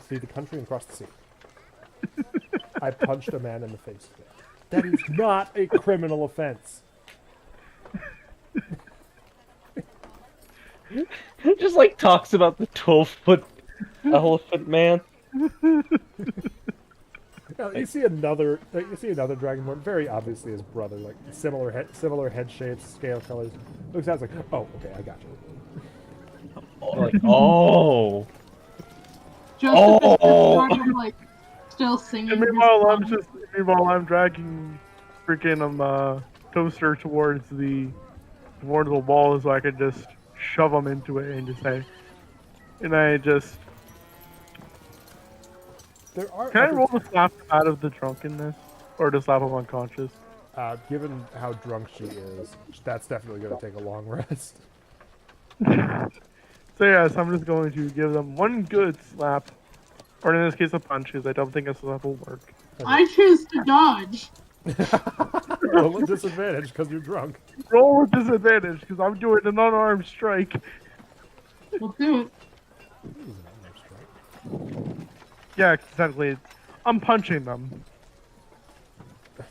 feed the country and cross the sea. I punched a man in the face. That is not a criminal offense. Just like talks about the 12-foot elephant man. Now, you see another Dragonborn, very obviously his brother, like similar head shapes, scale colors. Looks out like, oh, okay, I got you. Like, oh. Just like still singing. And meanwhile, I'm dragging freaking Toaster towards the wall so I could just shove him into it and just say, and I just. Can I roll the slap out of the drunkenness, or to slap him unconscious? Given how drunk she is, that's definitely going to take a long rest. So yes, I'm just going to give them one good slap, or in this case a punch, because I don't think a slap will work. I choose to dodge. Roll with disadvantage because you're drunk. Roll with disadvantage because I'm doing an unarmed strike. We'll do it. Yeah, technically, I'm punching them.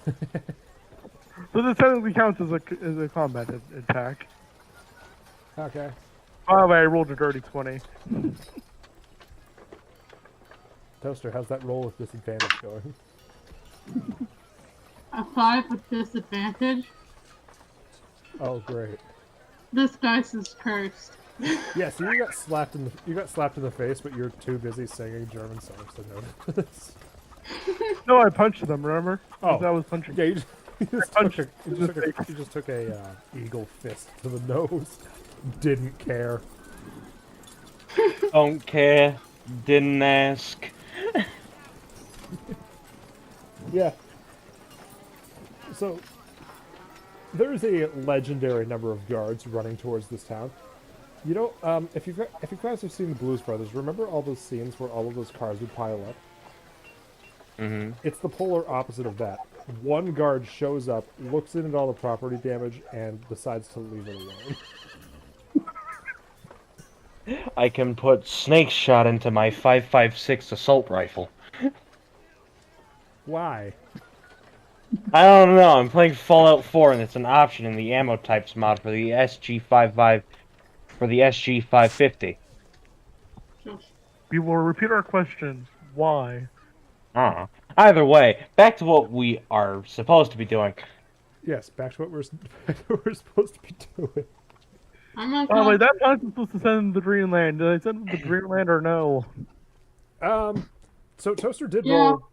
So this technically counts as a combat attack. Okay. By the way, I rolled a dirty 20. Toaster, how's that roll with disadvantage going? A 5 with disadvantage. Oh, great. This dice is cursed. Yeah, so you got slapped in the face, but you're too busy singing German songs to notice. No, I punched them. Remember? Oh, I was punching. Yeah, you just took a eagle fist to the nose. Didn't care. Don't care. Didn't ask. Yeah. So there's a legendary number of guards running towards this town. You know, if you guys have seen the Blues Brothers, remember all those scenes where all of those cars would pile up? Mm-hmm. It's the polar opposite of that. One guard shows up, looks in at all the property damage, and decides to leave it alone. I can put snake shot into my 5.56 assault rifle. Why? I don't know. I'm playing Fallout 4, and it's an option in the ammo types mod for the SG550. We will repeat our question. Why? Either way, back to what we are supposed to be doing. Yes, back to what we're supposed to be doing. I'm not By the way, that punch was supposed to send them to Dreamland. Did I send them to Dreamland or no? So Toaster did roll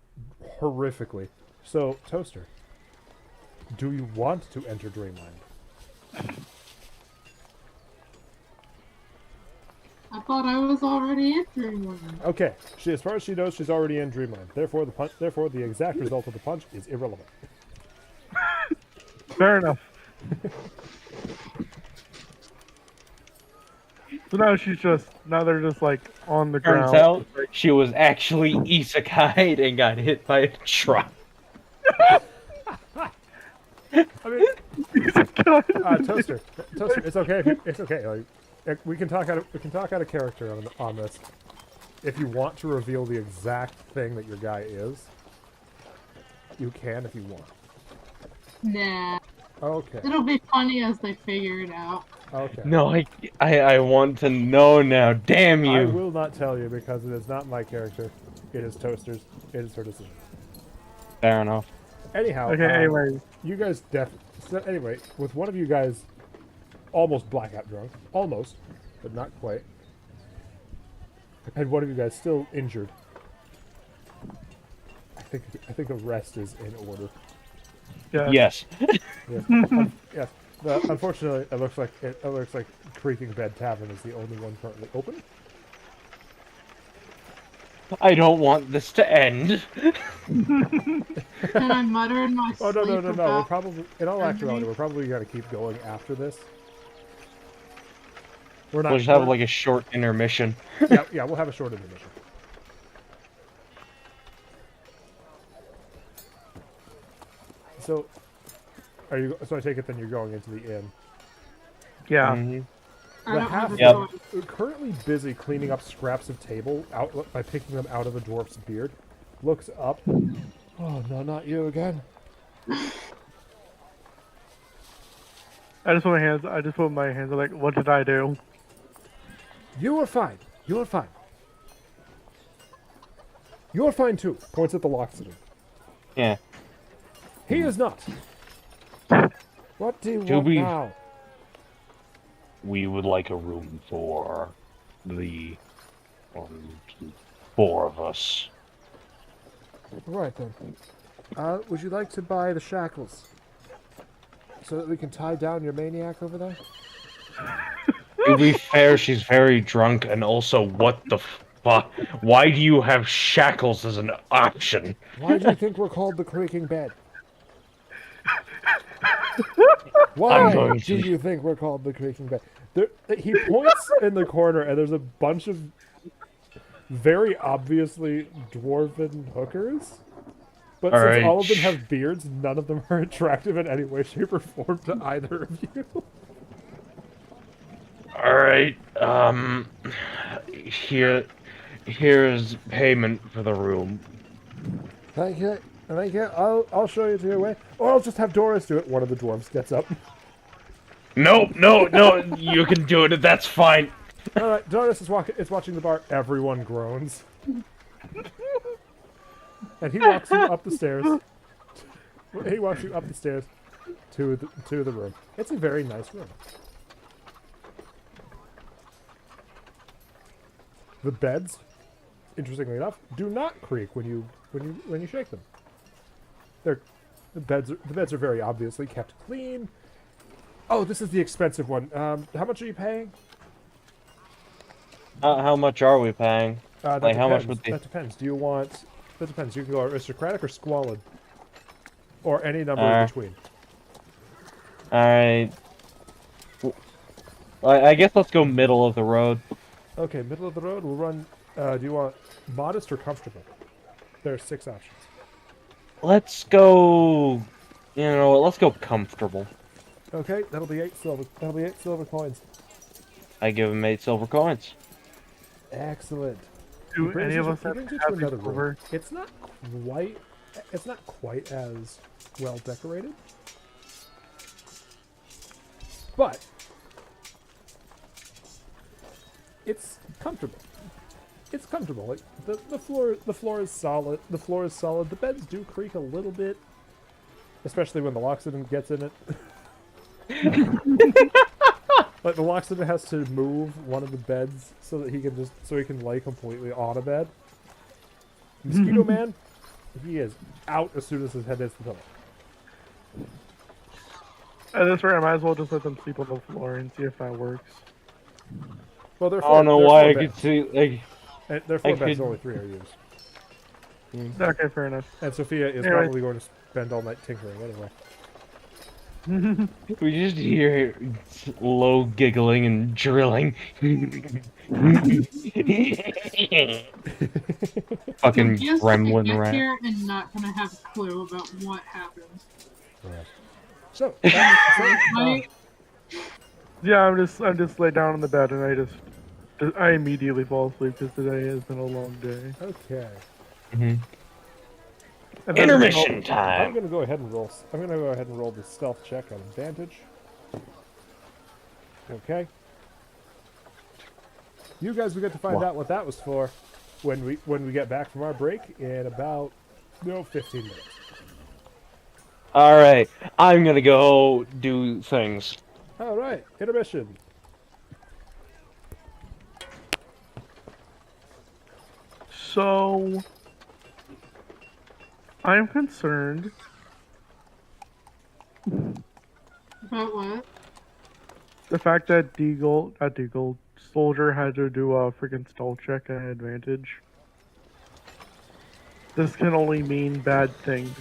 horrifically. So, Toaster, do you want to enter Dreamland? I thought I was already in Dreamland. Okay, as far as she knows, she's already in Dreamland. Therefore, the exact result of the punch is irrelevant. Fair enough. So now they're just like on the ground. Turns out she was actually isekai'd and got hit by a truck. I mean, Toaster, it's okay. It's okay. Like, we can talk out of character on this. If you want to reveal the exact thing that your guy is, you can if you want. Nah. Okay. It'll be funny as they figure it out. Okay. No, I want to know now. Damn you! I will not tell you because it is not my character. It is Toaster's. It is her decision. Fair enough. Anyhow. Okay. Anyway. You guys anyway, with one of you guys almost blackout drunk, almost, but not quite. and one of you guys still injured. I think a rest is in order. Yeah. Yes. Yes. Yes. Unfortunately, it looks like Creaking Bed Tavern is the only one currently open. I don't want this to end. And I mutter in my Oh sleep no! We're about probably, in all actuality, ending. we're probably gonna keep going after this. We're We'll not. just have like a short intermission. Yeah, we'll have a short intermission. So, So I take it then you're going into the inn. Yeah. Mhm. I The don't have a Yep. choice. currently busy cleaning up scraps of table out by picking them out of the dwarf's beard, looks up. Oh no, not you again! I just put my hands like, what did I do? You are fine. You are fine. You're fine too. Points at the Loxodon. Yeah. He is not. What do you To want be- now? We would like a room for the 4 of us. Right then. Would you like to buy the shackles so that we can tie down your maniac over there? To be fair, she's very drunk, and also, what the fuck? Why do you have shackles as an option? Why do you think we're called the Creaking Bed? I'm Why going do to- you think we're called the Creaking Bed? He points in the corner, and there's a bunch of very obviously dwarven hookers. But since Alright. all of them have beards, none of them are attractive in any way, shape, or form to either of you. Alright, here's payment for the room. Thank you. Thank you. I'll show you to your way. Or I'll just have Doris do it. One of the dwarves gets up. No, you can do it, that's fine. Alright, Doris is watching the bar. Everyone groans. And he walks you up the stairs. He walks you up the stairs to the room. It's a very nice room. The beds, interestingly enough, do not creak when you shake them. The beds are very obviously kept clean. Oh, this is the expensive one. How much are you paying? How much are we paying? That Like, depends. how much would they- That depends. Do you want? That depends. You can go aristocratic or squalid, or any number in between. Alright. I guess let's go middle of the road. Okay, middle of the road. We'll run. Do you want modest or comfortable? There are 6 options. Let's go... You know what, let's go comfortable. Okay, that'll be 8 silver. That'll be 8 silver coins. I give him 8 silver coins. Excellent. Do He brings any of you- us he have brings you to to have another these room. over? It's not quite as well decorated, but it's comfortable. It's comfortable. Like the floor is solid. The floor is solid. The beds do creak a little bit, especially when the Loxodon gets in it. Like the Loxodon has to move one of the beds so that he can lay completely on a bed. Mosquito Man, he is out as soon as his head hits the pillow. At this rate, I might as well just let them sleep on the floor and see if that works. Well, they're I don't know why I could beds. see, like... They're 4 I beds, could- only 3 are used. Okay, fair enough. And Sophia is Anyway. probably going to spend all night tinkering anyway. We just hear low giggling and drilling. Fucking Yes, gremlin get rat. here and not gonna have a clue about what happens. So, Right? Yeah, I'm just laid down on the bed and I immediately fall asleep because today has been a long day. okay. Mhm. And then- Intermission I'm time. gonna go ahead and roll. I'm gonna go ahead and roll the stealth check at advantage. Okay. You guys will get to find What? out what that was for when we get back from our break in about 15 minutes. Alright, I'm gonna go do things. All right, intermission. So, I'm concerned. About what? The fact that Deagle Soldier had to do a freaking stall check at advantage. This can only mean bad things.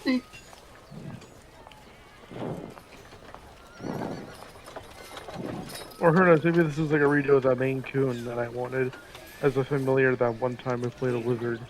See, Or who knows, maybe this is like a redo of that main tune that I wanted as a familiar that one time I played a wizard.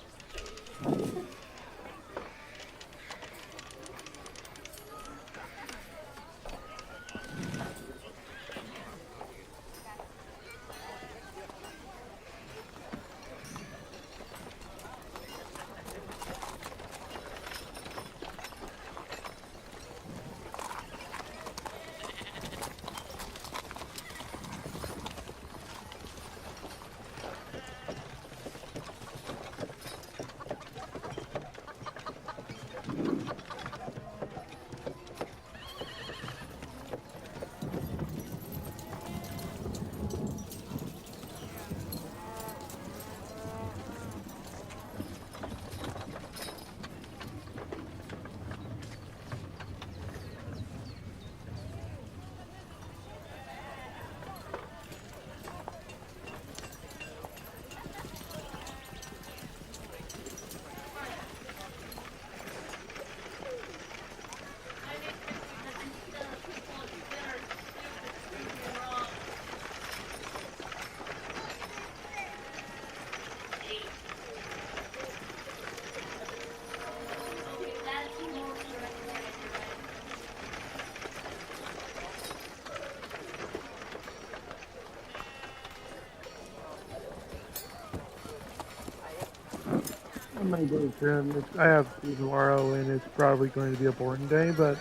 On my day, Jim, I have school tomorrow and it's probably going to be a boring day, but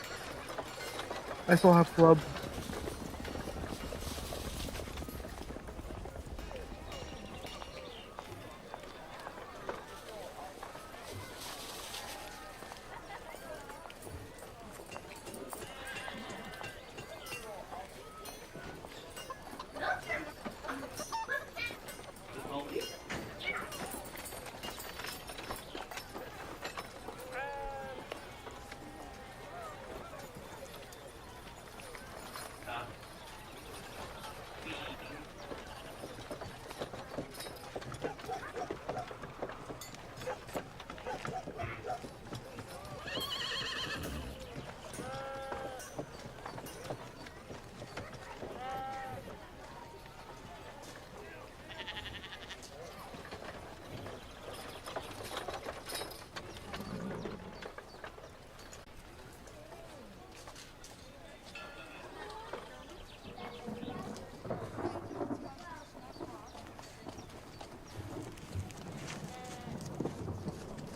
I still have club.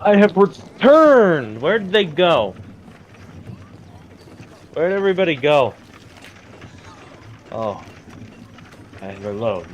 I have returned! Where did they go? Where did everybody go? Oh. I have reload.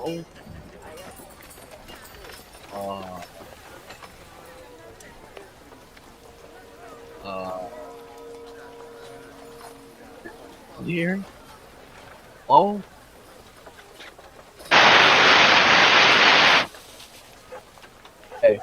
Oh. Here. Oh. Hey.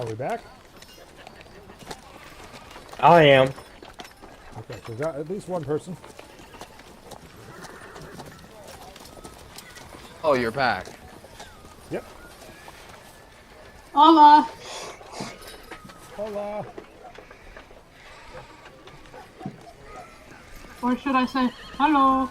Are we back? I am. Okay, so we've got at least one person. Oh, you're back. Yep. Hola. Hola. Or should I say, hello?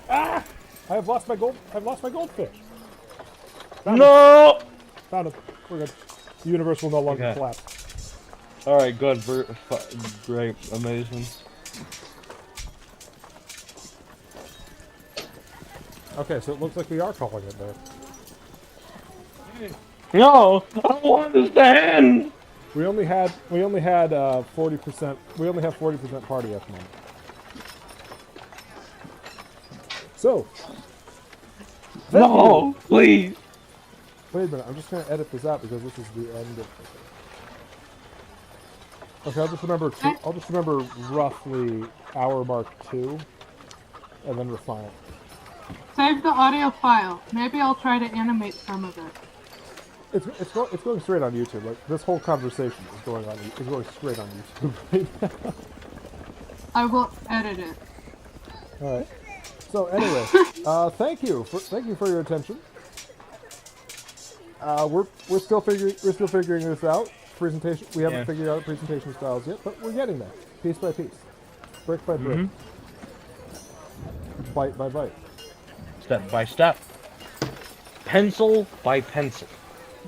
Ah! I've lost my goldfish. No! Found it. We're good. The universe will no longer Okay. collapse. Alright, good. Great. Amazing. Okay, so it looks like we are calling it there. No! I don't want this to end! We only had 40%. We only have 40% party at the moment. So. No! Please! Wait a minute. I'm just gonna edit this out because this is the end of. Okay, I'll just remember. I'll just remember roughly hour mark 2, and then refine it. Save the audio file. Maybe I'll try to animate some of it. It's going straight on YouTube. Like this whole conversation is going straight on YouTube right now. I will edit it. All right. So anyway, thank you for your attention. We're still figuring this out. Presentation. We haven't figured out presentation styles yet, but we're getting there, piece by piece, brick by brick, bite by bite, Step by step. Pencil by pencil.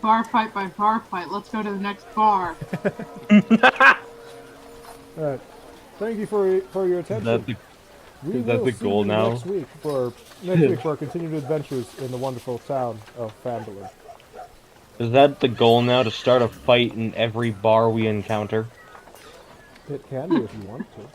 Bar fight by bar fight. Let's go to the next bar. All right. Thank you for your attention. Is that the goal now? Next week for our continued adventures in the wonderful town of Phandelver. Is that the goal now, to start a fight in every bar we encounter? It can be if you want to.